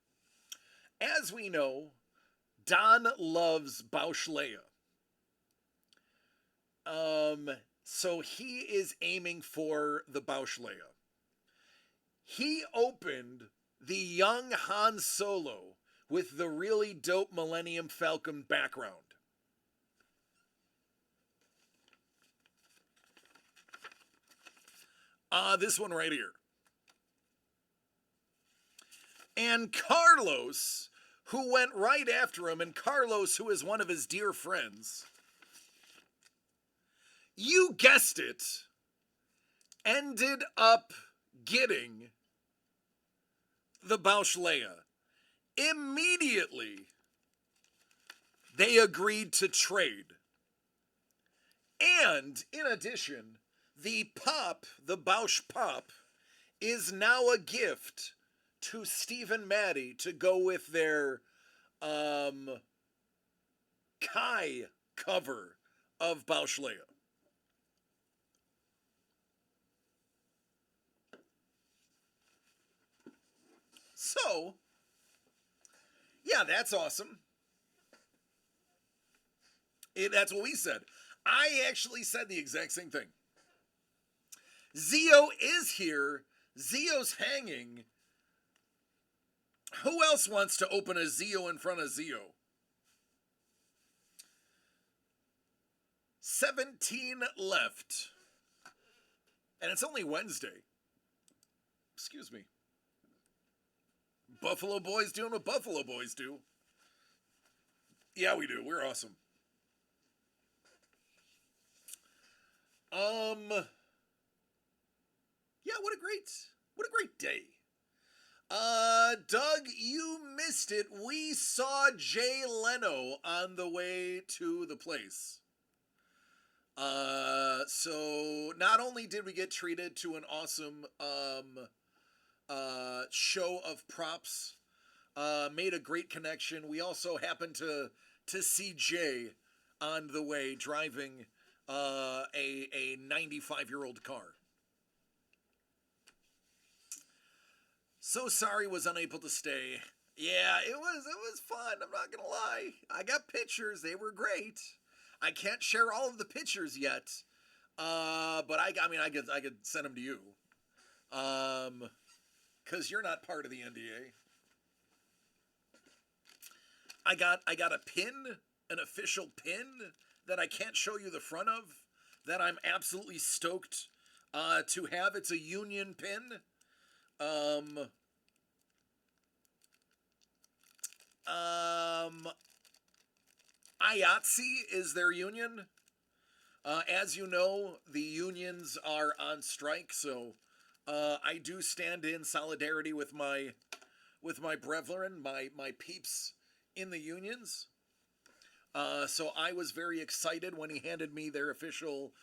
As we know, Don loves Bausch Leia. So he is aiming for the Bausch Leia. He opened the young Han Solo with the really dope Millennium Falcon background. This one right here. And Carlos, who went right after him, and Carlos, who is one of his dear friends, you guessed it, ended up getting the Bausch Leia. Immediately, they agreed to trade. And, in addition, the pop, the Bausch pop, is now a gift to Steve and Maddie to go with their um, Kai cover of Bauschlea. So, yeah, that's awesome. That's what we said. I actually said the exact same thing. Zeo is here. Zeo's hanging. Who else wants to open a Zeo in front of Zeo? 17 left. And it's only Wednesday. Excuse me. Buffalo Boys doing what Buffalo Boys do. Yeah, we do. We're awesome. Yeah, what a great day. Doug, you missed it. We saw Jay Leno on the way to the place. So not only did we get treated to an awesome, show of props, made a great connection. We also happened to see Jay on the way driving, a 95-year-old car. So sorry was unable to stay. Yeah, it was fun. I'm not gonna lie. I got pictures. They were great. I can't share all of the pictures yet. But I could send them to you. Cause you're not part of the NDA. I got a pin, an official pin that I can't show you the front of, that I'm absolutely stoked to have. It's a union pin. IATSE is their union. As you know, the unions are on strike, so I do stand in solidarity with my brethren, my peeps in the unions. So I was very excited when he handed me their official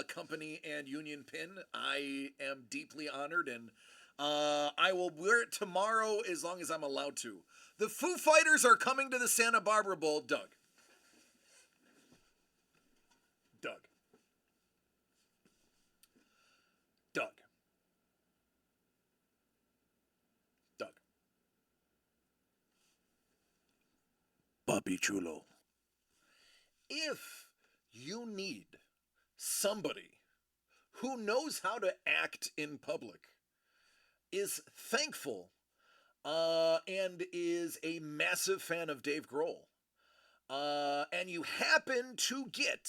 company and union pin. I am deeply honored, and I will wear it tomorrow as long as I'm allowed to. The Foo Fighters are coming to the Santa Barbara Bowl, Doug. Doug. Doug. Doug. Papi Chulo. If you need somebody who knows how to act in public, is thankful, and is a massive fan of Dave Grohl, and you happen to get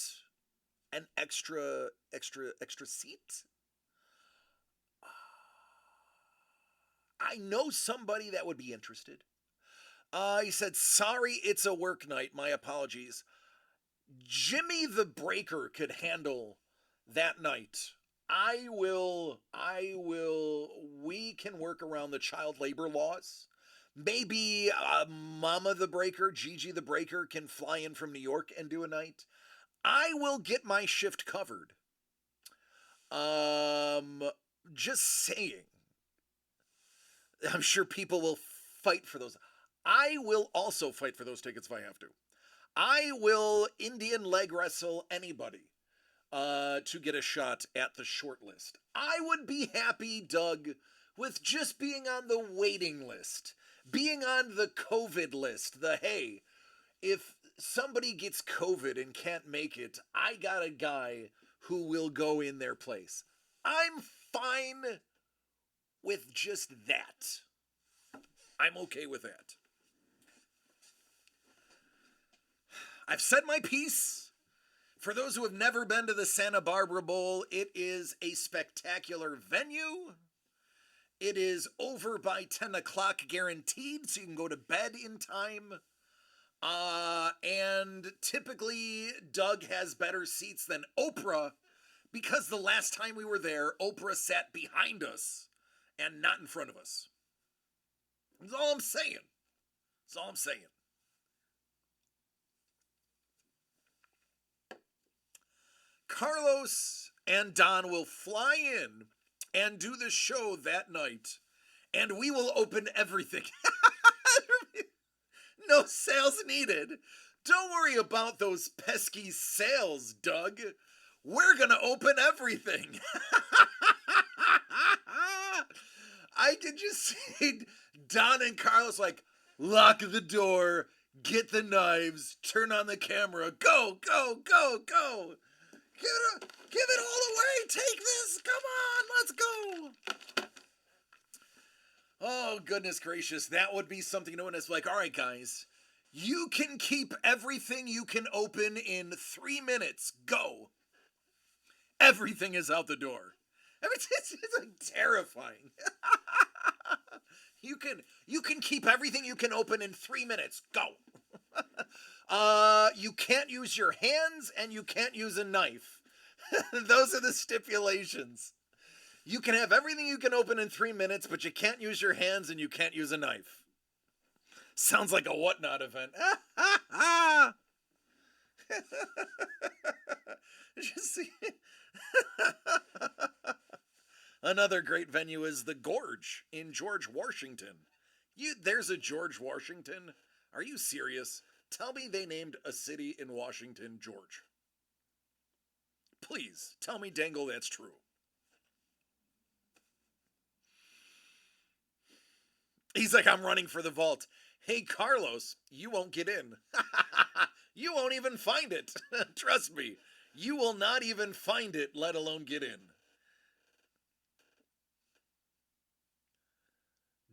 an extra seat, I know somebody that would be interested. He said, sorry, it's a work night. My apologies. Jimmy the Breaker could handle that night. We can work around the child labor laws. Maybe Mama the Breaker, Gigi the Breaker can fly in from New York and do a night. I will get my shift covered. Just saying. I'm sure people will fight for those. I will also fight for those tickets if I have to. I will Indian leg wrestle anybody to get a shot at the short list. I would be happy, Doug, with just being on the waiting list, being on the COVID list. Hey, if somebody gets COVID and can't make it, I got a guy who will go in their place. I'm fine with just that. I'm okay with that. I've said my piece. For those who have never been to the Santa Barbara Bowl, it is a spectacular venue. It is over by 10 o'clock guaranteed, so you can go to bed in time. And typically, Doug has better seats than Oprah, because the last time we were there, Oprah sat behind us and not in front of us. That's all I'm saying. That's all I'm saying. Carlos and Don will fly in and do the show that night, and we will open everything. No sales needed. Don't worry about those pesky sales, Doug. We're gonna open everything. I can just see Don and Carlos like, lock the door, get the knives, turn on the camera, go, go, go, go. Give it all away. Take this. Come on, let's go. Oh, goodness gracious. That would be something known as like, all right, guys, you can keep everything you can open in 3 minutes. Go. Everything is out the door. I mean, it's like terrifying. You can keep everything you can open in 3 minutes. Go. You can't use your hands and you can't use a knife. Those are the stipulations. You can have everything you can open in 3 minutes, but you can't use your hands and you can't use a knife. Sounds like a whatnot event. Just see. Another great venue is the Gorge in George Washington. There's a George Washington? Are you serious? Tell me they named a city in Washington George. Please, tell me Dangle that's true. He's like, I'm running for the vault. Hey, Carlos, you won't get in. You won't even find it. Trust me, you will not even find it, let alone get in.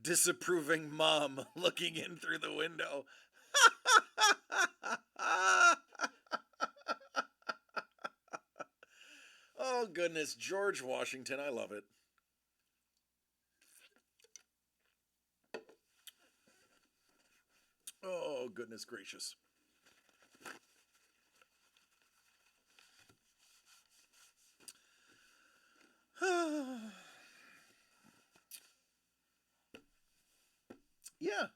Disapproving mom looking in through the window. Oh, goodness. George Washington. I love it. Oh, goodness gracious. Yeah.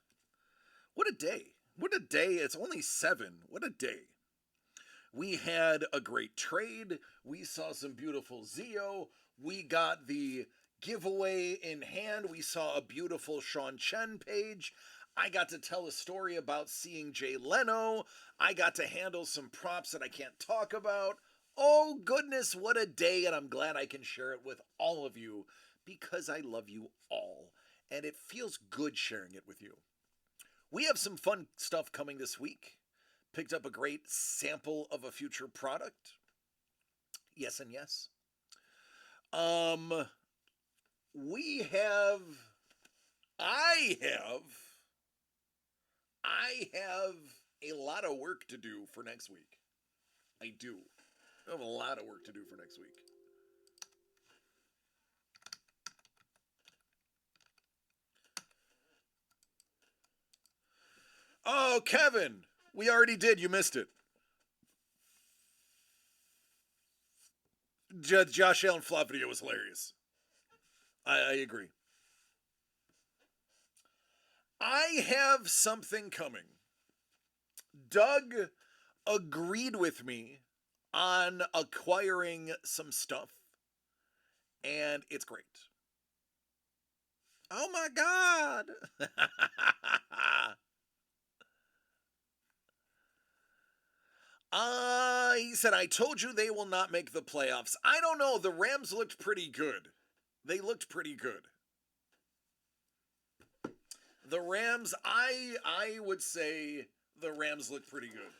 What a day. What a day. It's only 7. What a day. We had a great trade. We saw some beautiful Zeo. We got the giveaway in hand. We saw a beautiful Sean Chen page. I got to tell a story about seeing Jay Leno. I got to handle some props that I can't talk about. Oh, goodness, what a day, and I'm glad I can share it with all of you because I love you all, and it feels good sharing it with you. We have some fun stuff coming this week. Picked up a great sample of a future product. Yes and yes. We have I have I have a lot of work to do for next week. I do. I have a lot of work to do for next week. Oh, Kevin, we already did. You missed it. Josh Allen flop video was hilarious. I agree. I have something coming. Doug agreed with me on acquiring some stuff, and it's great. Oh my God. He said, I told you they will not make the playoffs. I don't know. The Rams looked pretty good. They looked pretty good. The Rams, I would say the Rams look pretty good.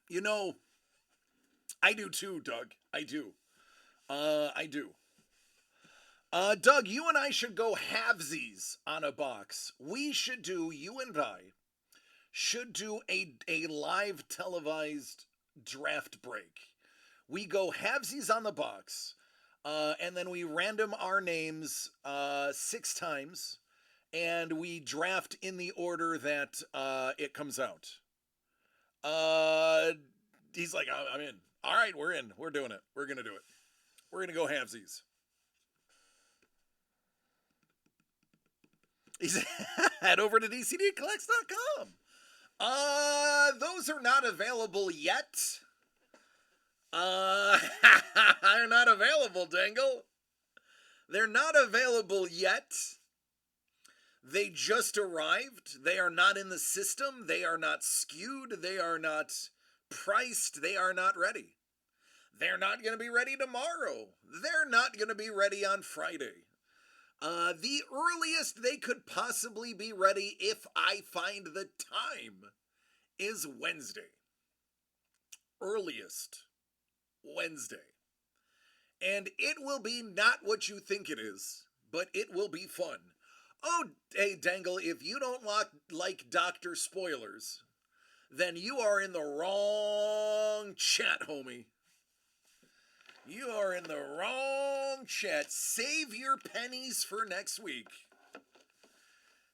You know, I do too, Doug. I do. I do. Doug, you and I should go halvesies on a box. We should do, you and I should do a live televised draft break. We go halvesies on the box, and then we random our names 6 times, and we draft in the order that it comes out. Uh, he's like, I'm in. All right, we're in. We're doing it. We're gonna do it. We're gonna go halvesies. He's head over to dcdcollects.com. Those are not available yet. They're not available, Dangle. They're not available yet. They just arrived. They are not in the system. They are not skewed. They are not priced. They are not ready. They're not going to be ready tomorrow. They're not going to be ready on Friday. The earliest they could possibly be ready, if I find the time, is Wednesday. Earliest Wednesday. And it will be not what you think it is, but it will be fun. Oh, hey, Dangle, if you don't like Dr. Spoilers, then you are in the wrong chat, homie. You are in the wrong chat. Save your pennies for next week.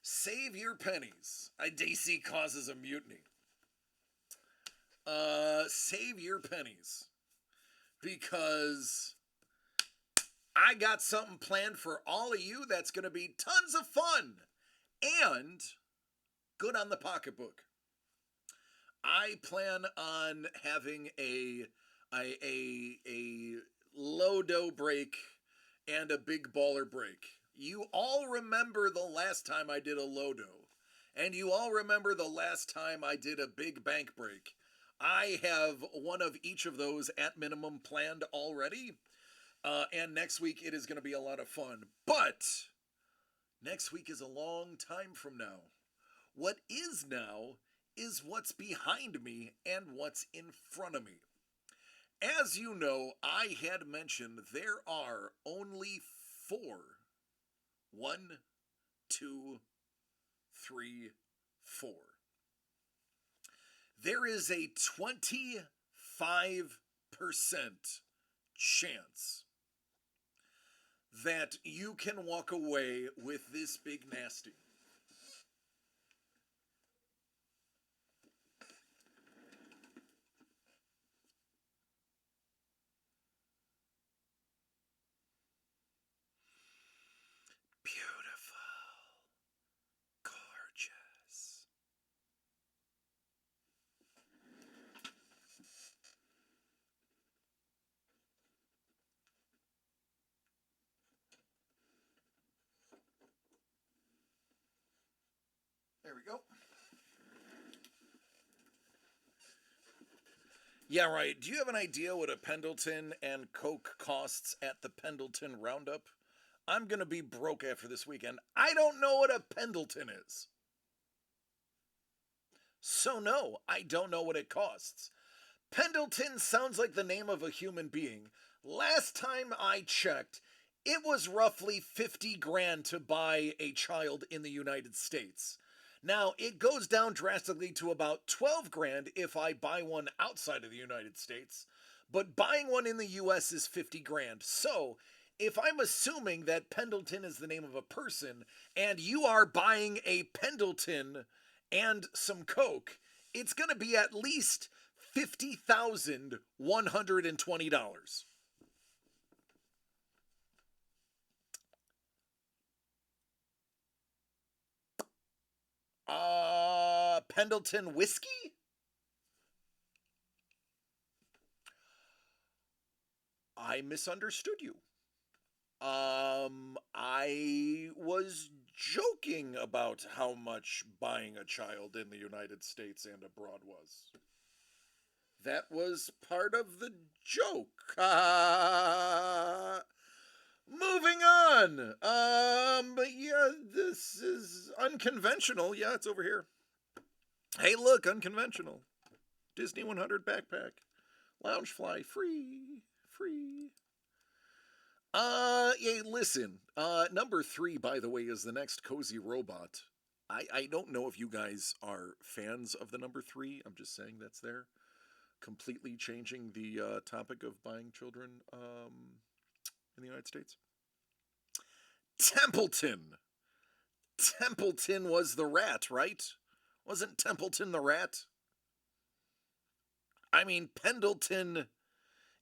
Save your pennies. DC causes a mutiny. Save your pennies. Because I got something planned for all of you that's going to be tons of fun and good on the pocketbook. I plan on having a low-dough break and a big baller break. You all remember the last time I did a low-dough, and you all remember the last time I did a big bank break. I have one of each of those at minimum planned already, and next week it is going to be a lot of fun. But next week is a long time from now. What is now is what's behind me and what's in front of me. As you know, I had mentioned there are only 4. 1, 2, 3, 4. There is a 25% chance that you can walk away with this big nasty. There we go. Yeah, right. Do you have an idea what a Pendleton and Coke costs at the Pendleton Roundup? I'm going to be broke after this weekend. I don't know what a Pendleton is. So no, I don't know what it costs. Pendleton sounds like the name of a human being. Last time I checked, it was roughly 50 grand to buy a child in the United States. Now, it goes down drastically to about 12 grand if I buy one outside of the United States, but buying one in the US is 50 grand. So, if I'm assuming that Pendleton is the name of a person, and you are buying a Pendleton and some Coke, it's going to be at least $50,120. Pendleton whiskey? I misunderstood you. I was joking about how much buying a child in the United States and abroad was. That was part of the joke. Moving on. But yeah, this is unconventional. Yeah, it's over here. Hey, look, unconventional. Disney 100 backpack. Loungefly, free. Yeah, listen. Number three, by the way, is the next cozy robot. I don't know if you guys are fans of the number three. I'm just saying that's there. Completely changing the topic of buying children in the United States. Templeton. Templeton was the rat, right? Wasn't Templeton the rat? I mean, Pendleton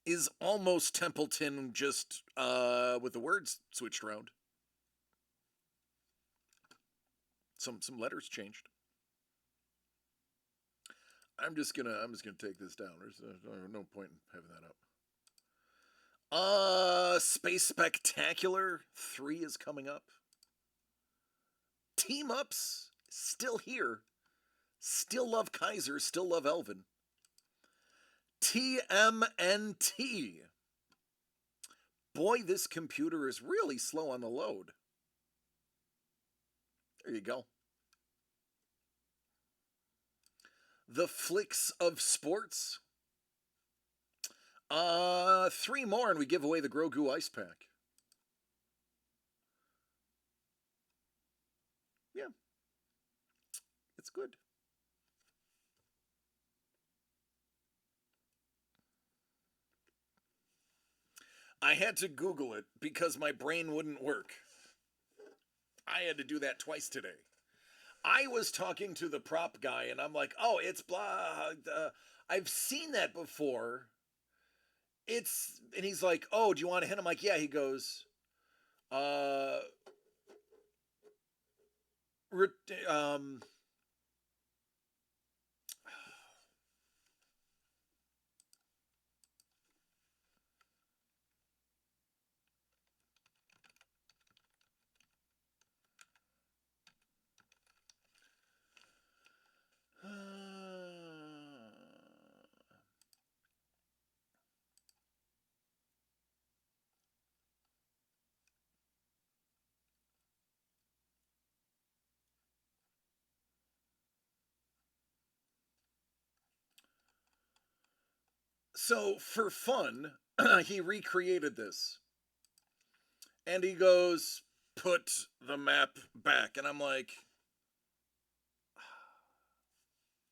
is almost Templeton, just with the words switched around. Some letters changed. I'm just gonna take this down. There's no point in having that up. Space Spectacular 3 is coming up. Team Ups still here. Still love Kaiser, still love Elvin. TMNT. Boy, this computer is really slow on the load. There you go. The Flicks of Sports. Three more and we give away the Grogu Ice Pack. Yeah. It's good. I had to Google it because my brain wouldn't work. I had to do that twice today. I was talking to the prop guy and I'm like, oh, it's blah. I've seen that before. And he's like, oh, do you want a hint? I'm like, yeah. He goes, uh, um, so for fun, he recreated this. And he goes, put the map back. And I'm like,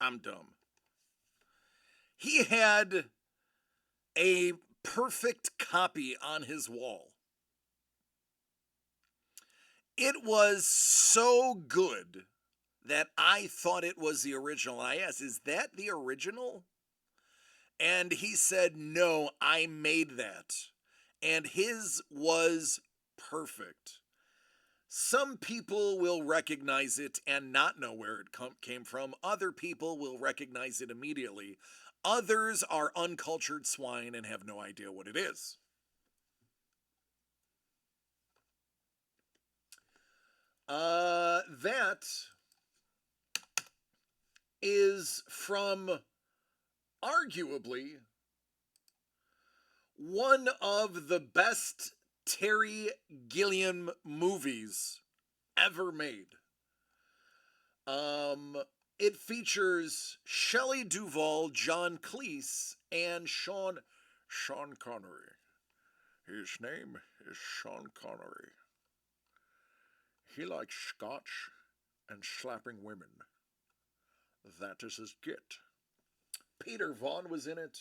I'm dumb. He had a perfect copy on his wall. It was so good that I thought it was the original. I asked, is that the original? And he said, no, I made that. And his was perfect. Some people will recognize it and not know where it came from. Other people will recognize it immediately. Others are uncultured swine and have no idea what it is. That is from arguably one of the best Terry Gilliam movies ever made. It features Shelley Duvall, John Cleese, and Sean Connery. His name is Sean Connery. He likes scotch and slapping women. That is his git. Peter Vaughan was in it.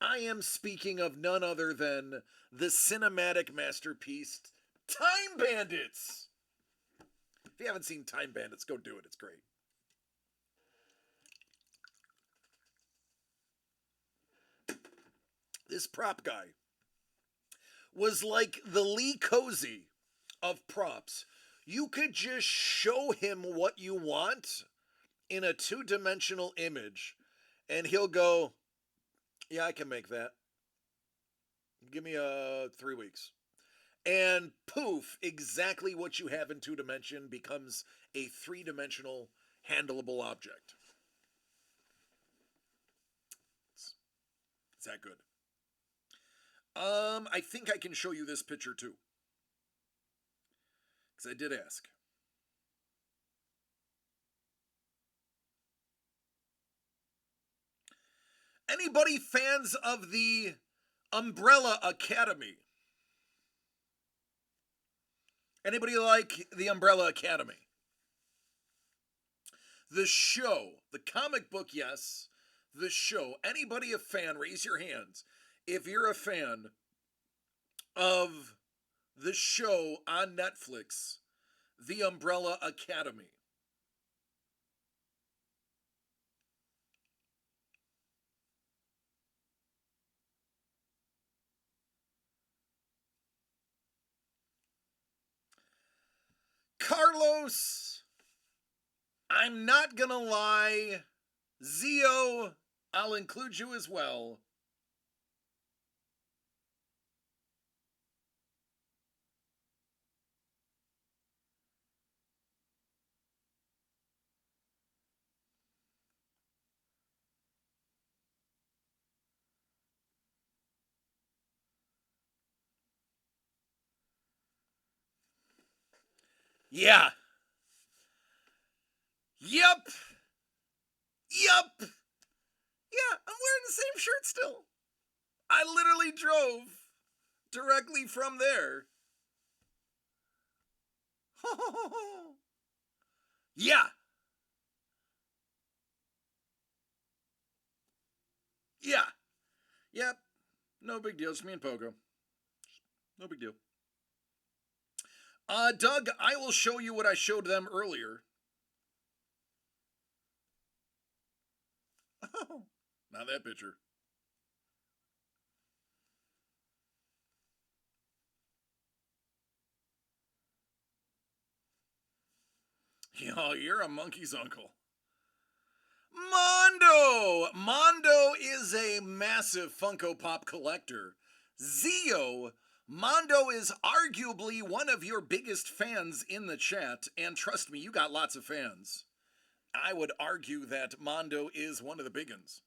I am speaking of none other than the cinematic masterpiece, Time Bandits. If you haven't seen Time Bandits, go do it. It's great. This prop guy was like the Lee Cozy of props. You could just show him what you want in a two-dimensional image, and he'll go, yeah, I can make that. Give me 3 weeks. And poof, exactly what you have in 2 dimension becomes a 3-dimensional handleable object. It's that good. I think I can show you this picture too. Because I did ask. Anybody fans of the Umbrella Academy? Anybody like The Umbrella Academy? The show, the comic book, yes. The show. Anybody a fan? Raise your hands. If you're a fan of the show on Netflix, The Umbrella Academy. Carlos, I'm not gonna lie. Zeo, I'll include you as well. Yeah. Yep. Yep. Yeah, I'm wearing the same shirt still. I literally drove directly from there. Yeah. Yeah. Yep. No big deal. It's me and Pogo. No big deal. Doug, I will show you what I showed them earlier. Oh, not that picture. Yo, you're a monkey's uncle. Mondo! Mondo is a massive Funko Pop collector. Zeo, Mondo is arguably one of your biggest fans in the chat, and trust me, you got lots of fans. I would argue that Mondo is one of the big ones.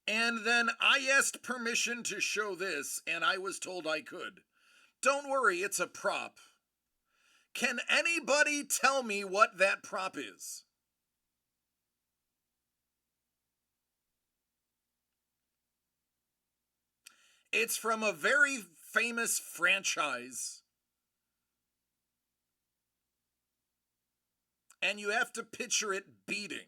And then I asked permission to show this, and I was told I could. Don't worry, it's a prop. Can anybody tell me what that prop is? It's from a very famous franchise. And you have to picture it beating.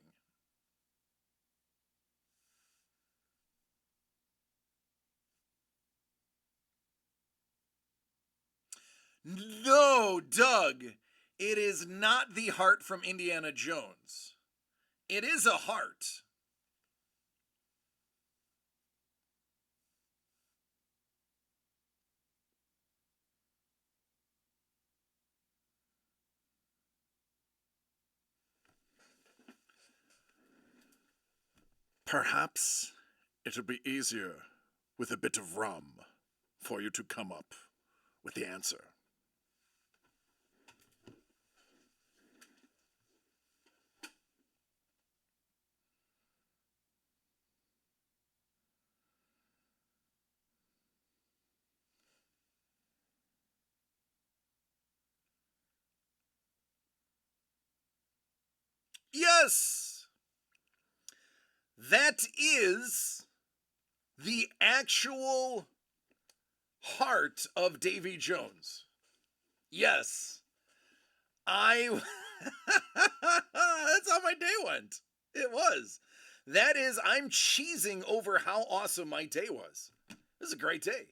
No, Doug, it is not the heart from Indiana Jones. It is a heart. Perhaps it'll be easier with a bit of rum for you to come up with the answer. Yes! That is the actual heart of Davy Jones. Yes. I. That's how my day went. It was. That is, I'm cheesing over how awesome my day was. It was a great day.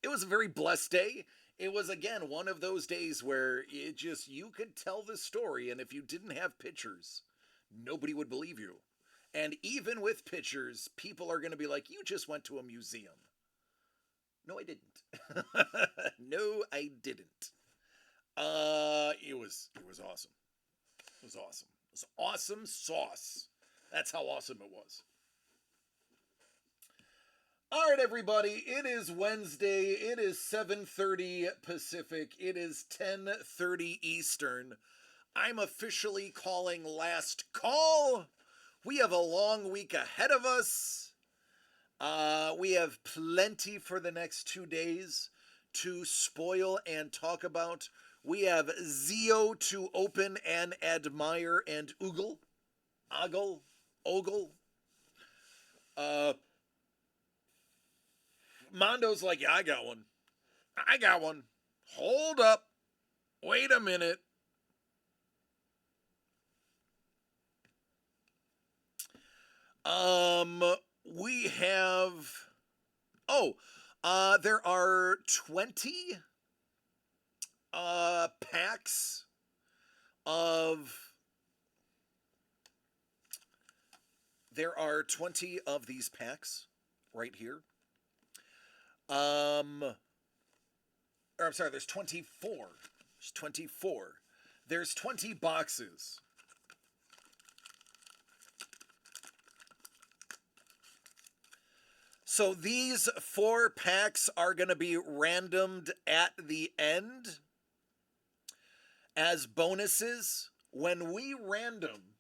It was a very blessed day. It was, again, one of those days where it just, you could tell the story, and if you didn't have pictures, nobody would believe you. And even with pictures, people are going to be like, you just went to a museum. No, I didn't. No, I didn't. It was awesome. It was awesome. It was awesome sauce. That's how awesome it was. All right, everybody. It is Wednesday. It is 7:30 Pacific. It is 10:30 Eastern. I'm officially calling last call. We have a long week ahead of us. We have plenty for the next 2 days to spoil and talk about. We have Zeo to open and admire and ogle. Uh, Mondo's like, yeah, I got one. Hold up. Wait a minute. We have. Oh, there are 20 packs of. There are 20 of these packs right here. Or I'm sorry, there's 24. There's 24. There's 20 boxes. So these 4 packs are going to be randomed at the end as bonuses. When we random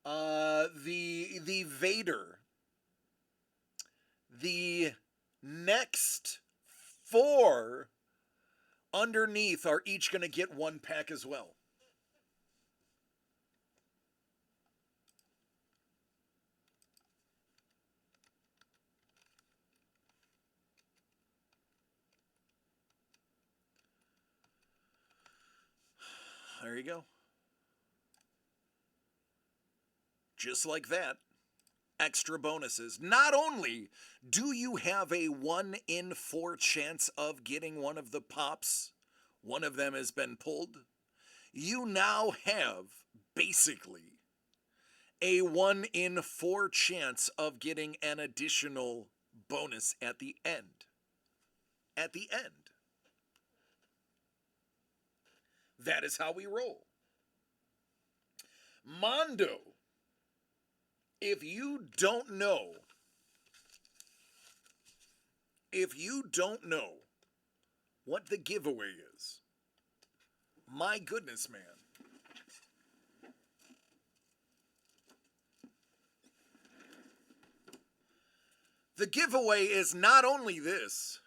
the Vader, the next 4 underneath are each going to get 1 pack as well. There you go. Just like that. Extra bonuses. Not only do you have a 1 in 4 chance of getting one of the pops, one of them has been pulled, you now have basically a 1 in 4 chance of getting an additional bonus at the end. At the end. That is how we roll. Mondo, if you don't know what the giveaway is, my goodness, man. The giveaway is not only this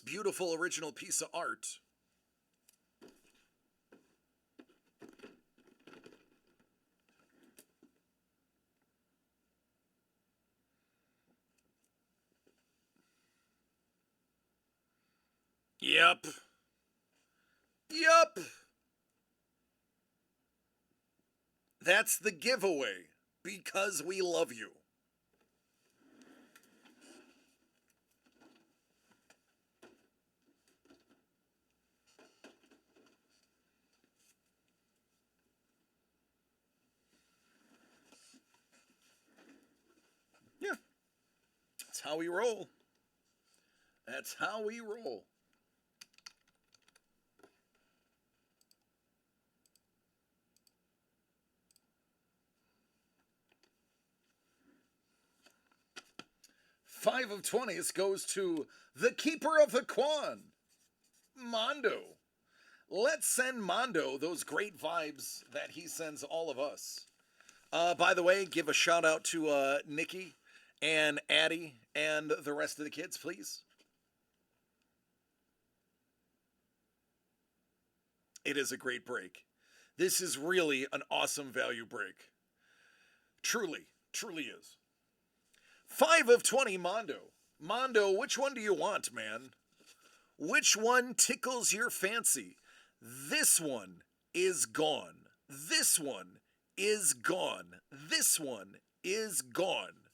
beautiful original piece of art, Yep. That's the giveaway, because we love you. Yeah. That's how we roll. That's how we roll. Five of 20s goes to the Keeper of the Quan, Mondo. Let's send Mondo those great vibes that he sends all of us. By the way, give a shout out to Nikki and Addie and the rest of the kids, please. It is a great break. This is really an awesome value break. Truly is. 5 of 20, Mondo. Mondo, which one do you want, man? Which one tickles your fancy? This one is gone. This one is gone. This one is gone.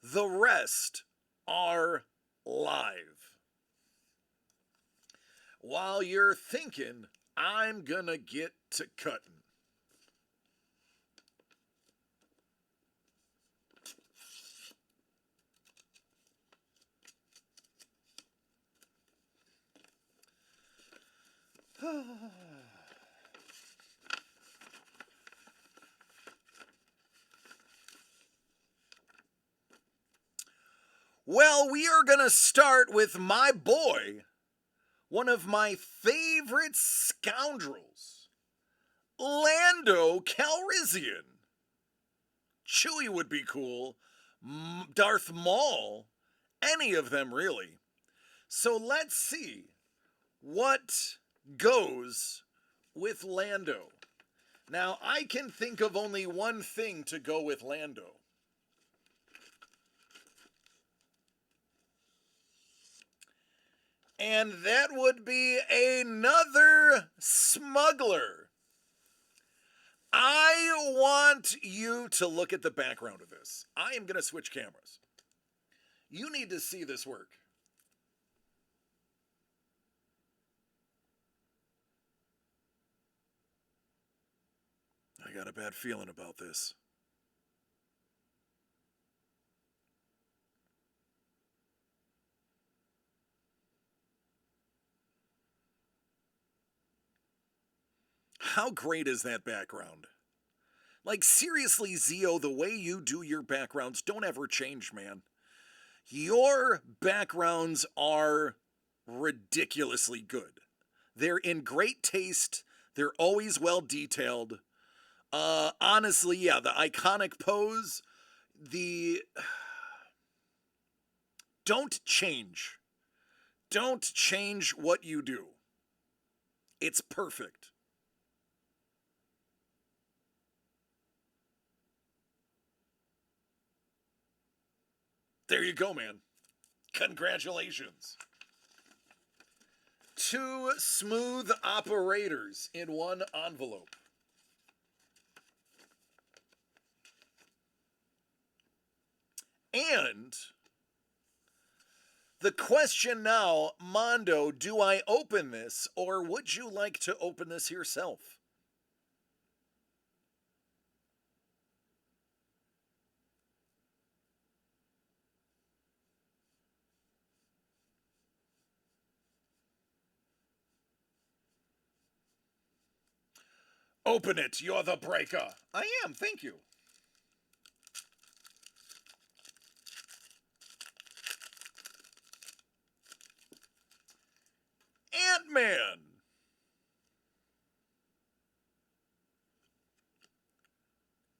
The rest are live. While you're thinking, I'm gonna get to cutting. Well, we are going to start with my boy, one of my favorite scoundrels, Lando Calrissian. Chewie would be cool. Darth Maul. Any of them, really. So let's see what goes with Lando. Now, I can think of only one thing to go with Lando. And that would be another smuggler. I want you to look at the background of this. I am going to switch cameras. You need to see this work. I got a bad feeling about this. How great is that background? Like, seriously, Zeo, the way you do your backgrounds don't ever change, man. Your backgrounds are ridiculously good. They're in great taste. They're always well detailed. Honestly, yeah, the iconic pose, the don't change. Don't change what you do. It's perfect. There you go, man. Congratulations. Two smooth operators in one envelope. And the question now, Mondo, do I open this or would you like to open this yourself? Open it, you're the breaker. I am, thank you. Ant-Man.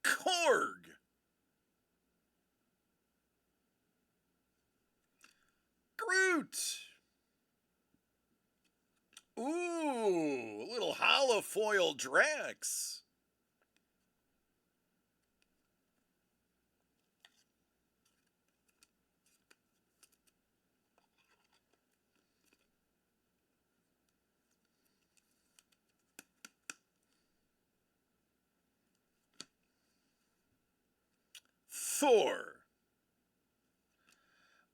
Korg. Groot. Ooh, a little holofoil Drax. Thor.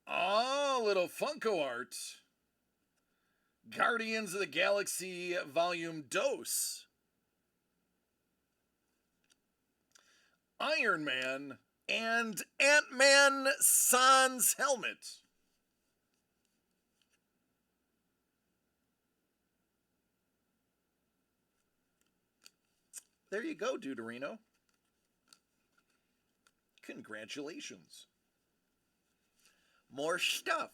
Oh, little Funko art. Guardians of the Galaxy Volume Dose. Iron Man and Ant-Man Sans helmet. There you go, Deuterino. Congratulations. More stuff.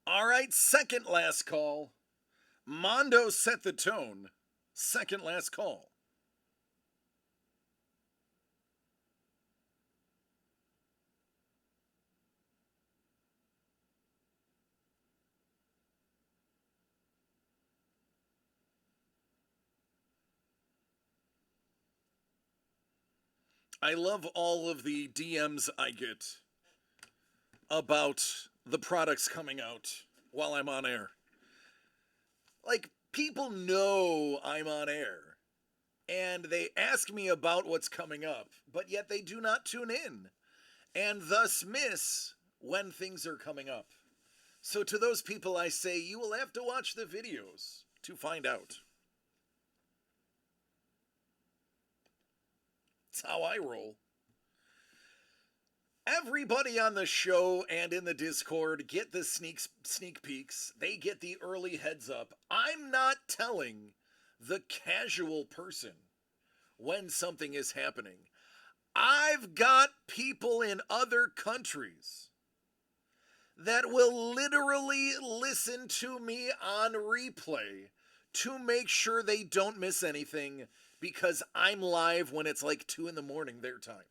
All right, second last call. Mondo set the tone. Second last call. I love all of the DMs I get about the products coming out while I'm on air. Like, people know I'm on air and they ask me about what's coming up, but yet they do not tune in and thus miss when things are coming up. So to those people I say, you will have to watch the videos to find out. That's how I roll. Everybody on the show and in the Discord get the sneak peeks. They get the early heads up. I'm not telling the casual person when something is happening. I've got people in other countries that will literally listen to me on replay to make sure they don't miss anything because I'm live when it's like 2 in the morning their time.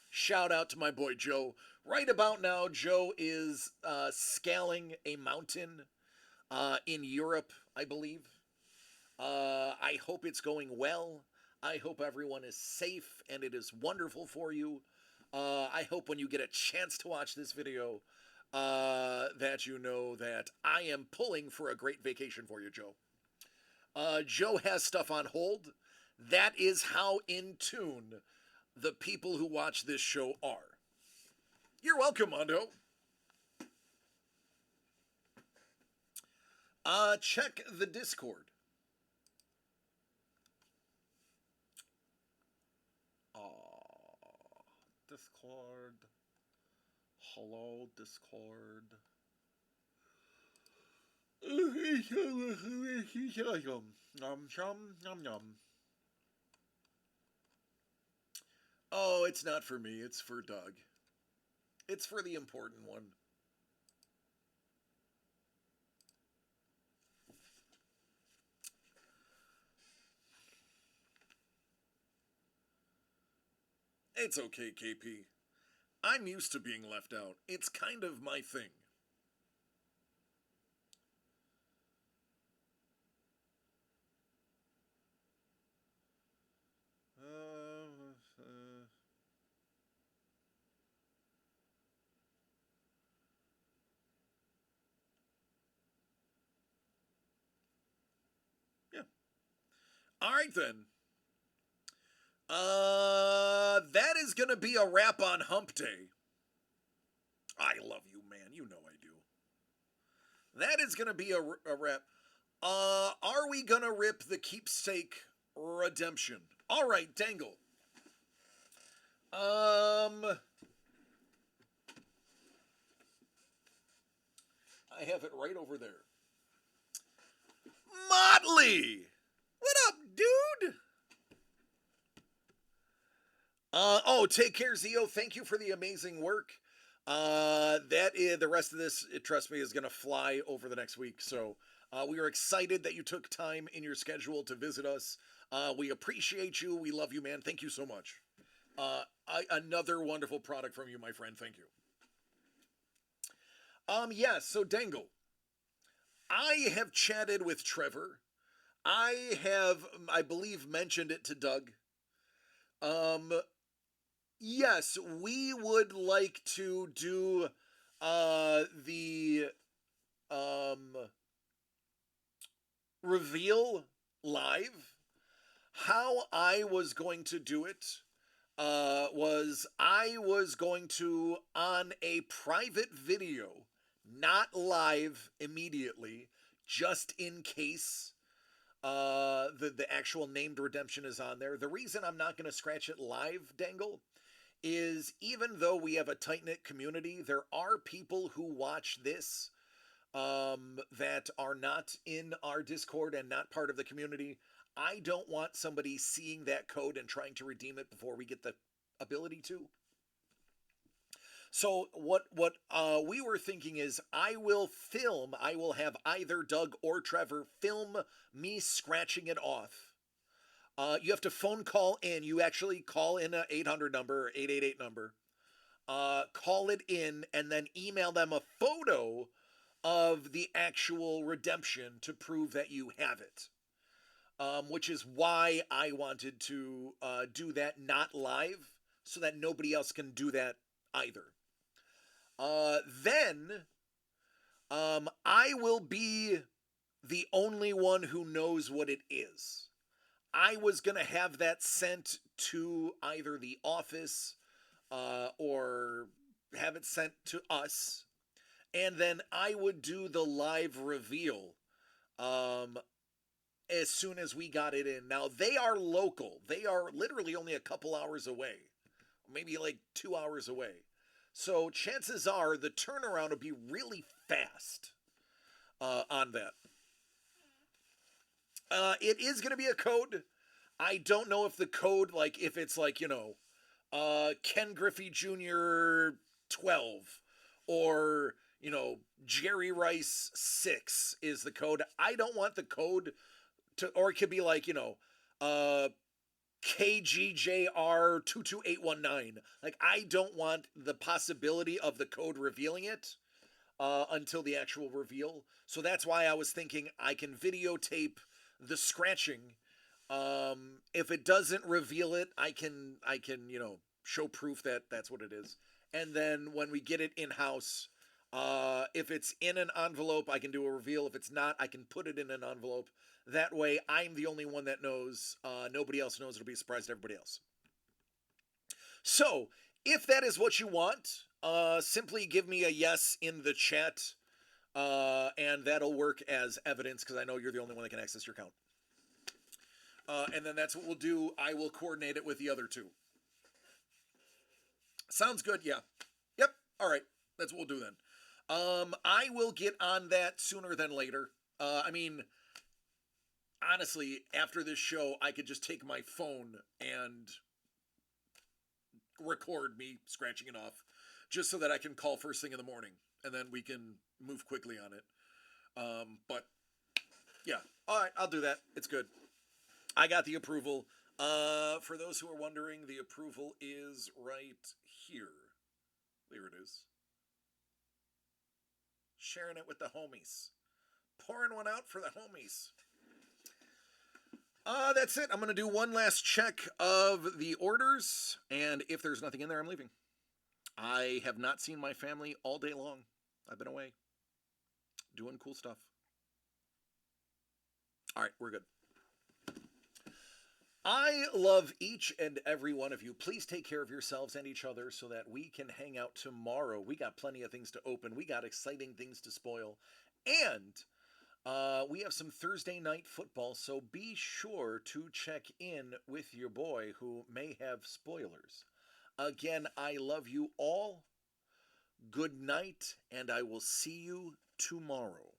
Shout out to my boy Joe. Right about now, Joe is scaling a mountain in Europe, I believe. I hope it's going well. I hope everyone is safe and it is wonderful for you. I hope when you get a chance to watch this video, that you know that I am pulling for a great vacation for you, Joe. Joe has stuff on hold. That is how in tune the people who watch this show are. You're welcome, Mondo. Check the Discord. Discord. Hello, Discord. Oh, it's not for me, it's for Doug. It's for the important one. It's okay, KP. I'm used to being left out. It's kind of my thing. Yeah. All right then. That is gonna be a wrap on Hump Day. I love you, man. You know I do. That is gonna be a wrap. Are we gonna rip the keepsake redemption? All right, Dangle. I have it right over there. Motley! What up, dude? Take care, Zeo. Thank you for the amazing work. That is the rest of this. Trust me, is gonna fly over the next week. So we are excited that you took time in your schedule to visit us. We appreciate you. We love you, man. Thank you so much. Another wonderful product from you, my friend. Thank you. Yes. So Dangle, I have chatted with Trevor. I have, I believe, mentioned it to Doug. Um, yes, we would like to do the um reveal live. How I was going to do it was I was going to, on a private video, not live immediately, just in case the actual named redemption is on there. The reason I'm not going to scratch it live, Dangle, is even though we have a tight knit community, there are people who watch this that are not in our Discord and not part of the community. I don't want somebody seeing that code and trying to redeem it before we get the ability to. So what we were thinking is I will have either Doug or Trevor film me scratching it off. You have to phone call in. You actually call in a 800 number or 888 number. Call it in and then email them a photo of the actual redemption to prove that you have it. Which is why I wanted to do that not live, so that nobody else can do that either. Then I will be the only one who knows what it is. I was going to have that sent to either the office or have it sent to us. And then I would do the live reveal as soon as we got it in. Now, they are local. They are literally only a couple hours away. Maybe like 2 hours away. So chances are the turnaround will be really fast on that. It is going to be a code. I don't know if the code, like, if it's like, Ken Griffey Jr. 12 or, Jerry Rice 6 is the code. I don't want the code or it could be like, uh, KGJR22819. Like, I don't want the possibility of the code revealing it until the actual reveal. So that's why I was thinking I can videotape the scratching. If it doesn't reveal it, I can show proof that that's what it is. And then when we get it in house, if it's in an envelope, I can do a reveal. If it's not, I can put it in an envelope. That way, I'm the only one that knows. Nobody else knows. It'll be a surprise to everybody else. So, if that is what you want, simply give me a yes in the chat, and that'll work as evidence because I know you're the only one that can access your account. And then that's what we'll do. I will coordinate it with the other two. Sounds good, yeah. Yep, all right. That's what we'll do then. I will get on that sooner than later. I mean, honestly, after this show, I could just take my phone and record me scratching it off just so that I can call first thing in the morning and then we can move quickly on it. But yeah, all right, I'll do that. It's good. I got the approval. For those who are wondering, the approval is right here. There it is. Sharing it with the homies. Pouring one out for the homies. That's it. I'm going to do one last check of the orders, and if there's nothing in there, I'm leaving. I have not seen my family all day long. I've been away. Doing cool stuff. All right, we're good. I love each and every one of you. Please take care of yourselves and each other so that we can hang out tomorrow. We got plenty of things to open. We got exciting things to spoil. And we have some Thursday night football, so be sure to check in with your boy who may have spoilers. Again, I love you all. Good night, and I will see you tomorrow.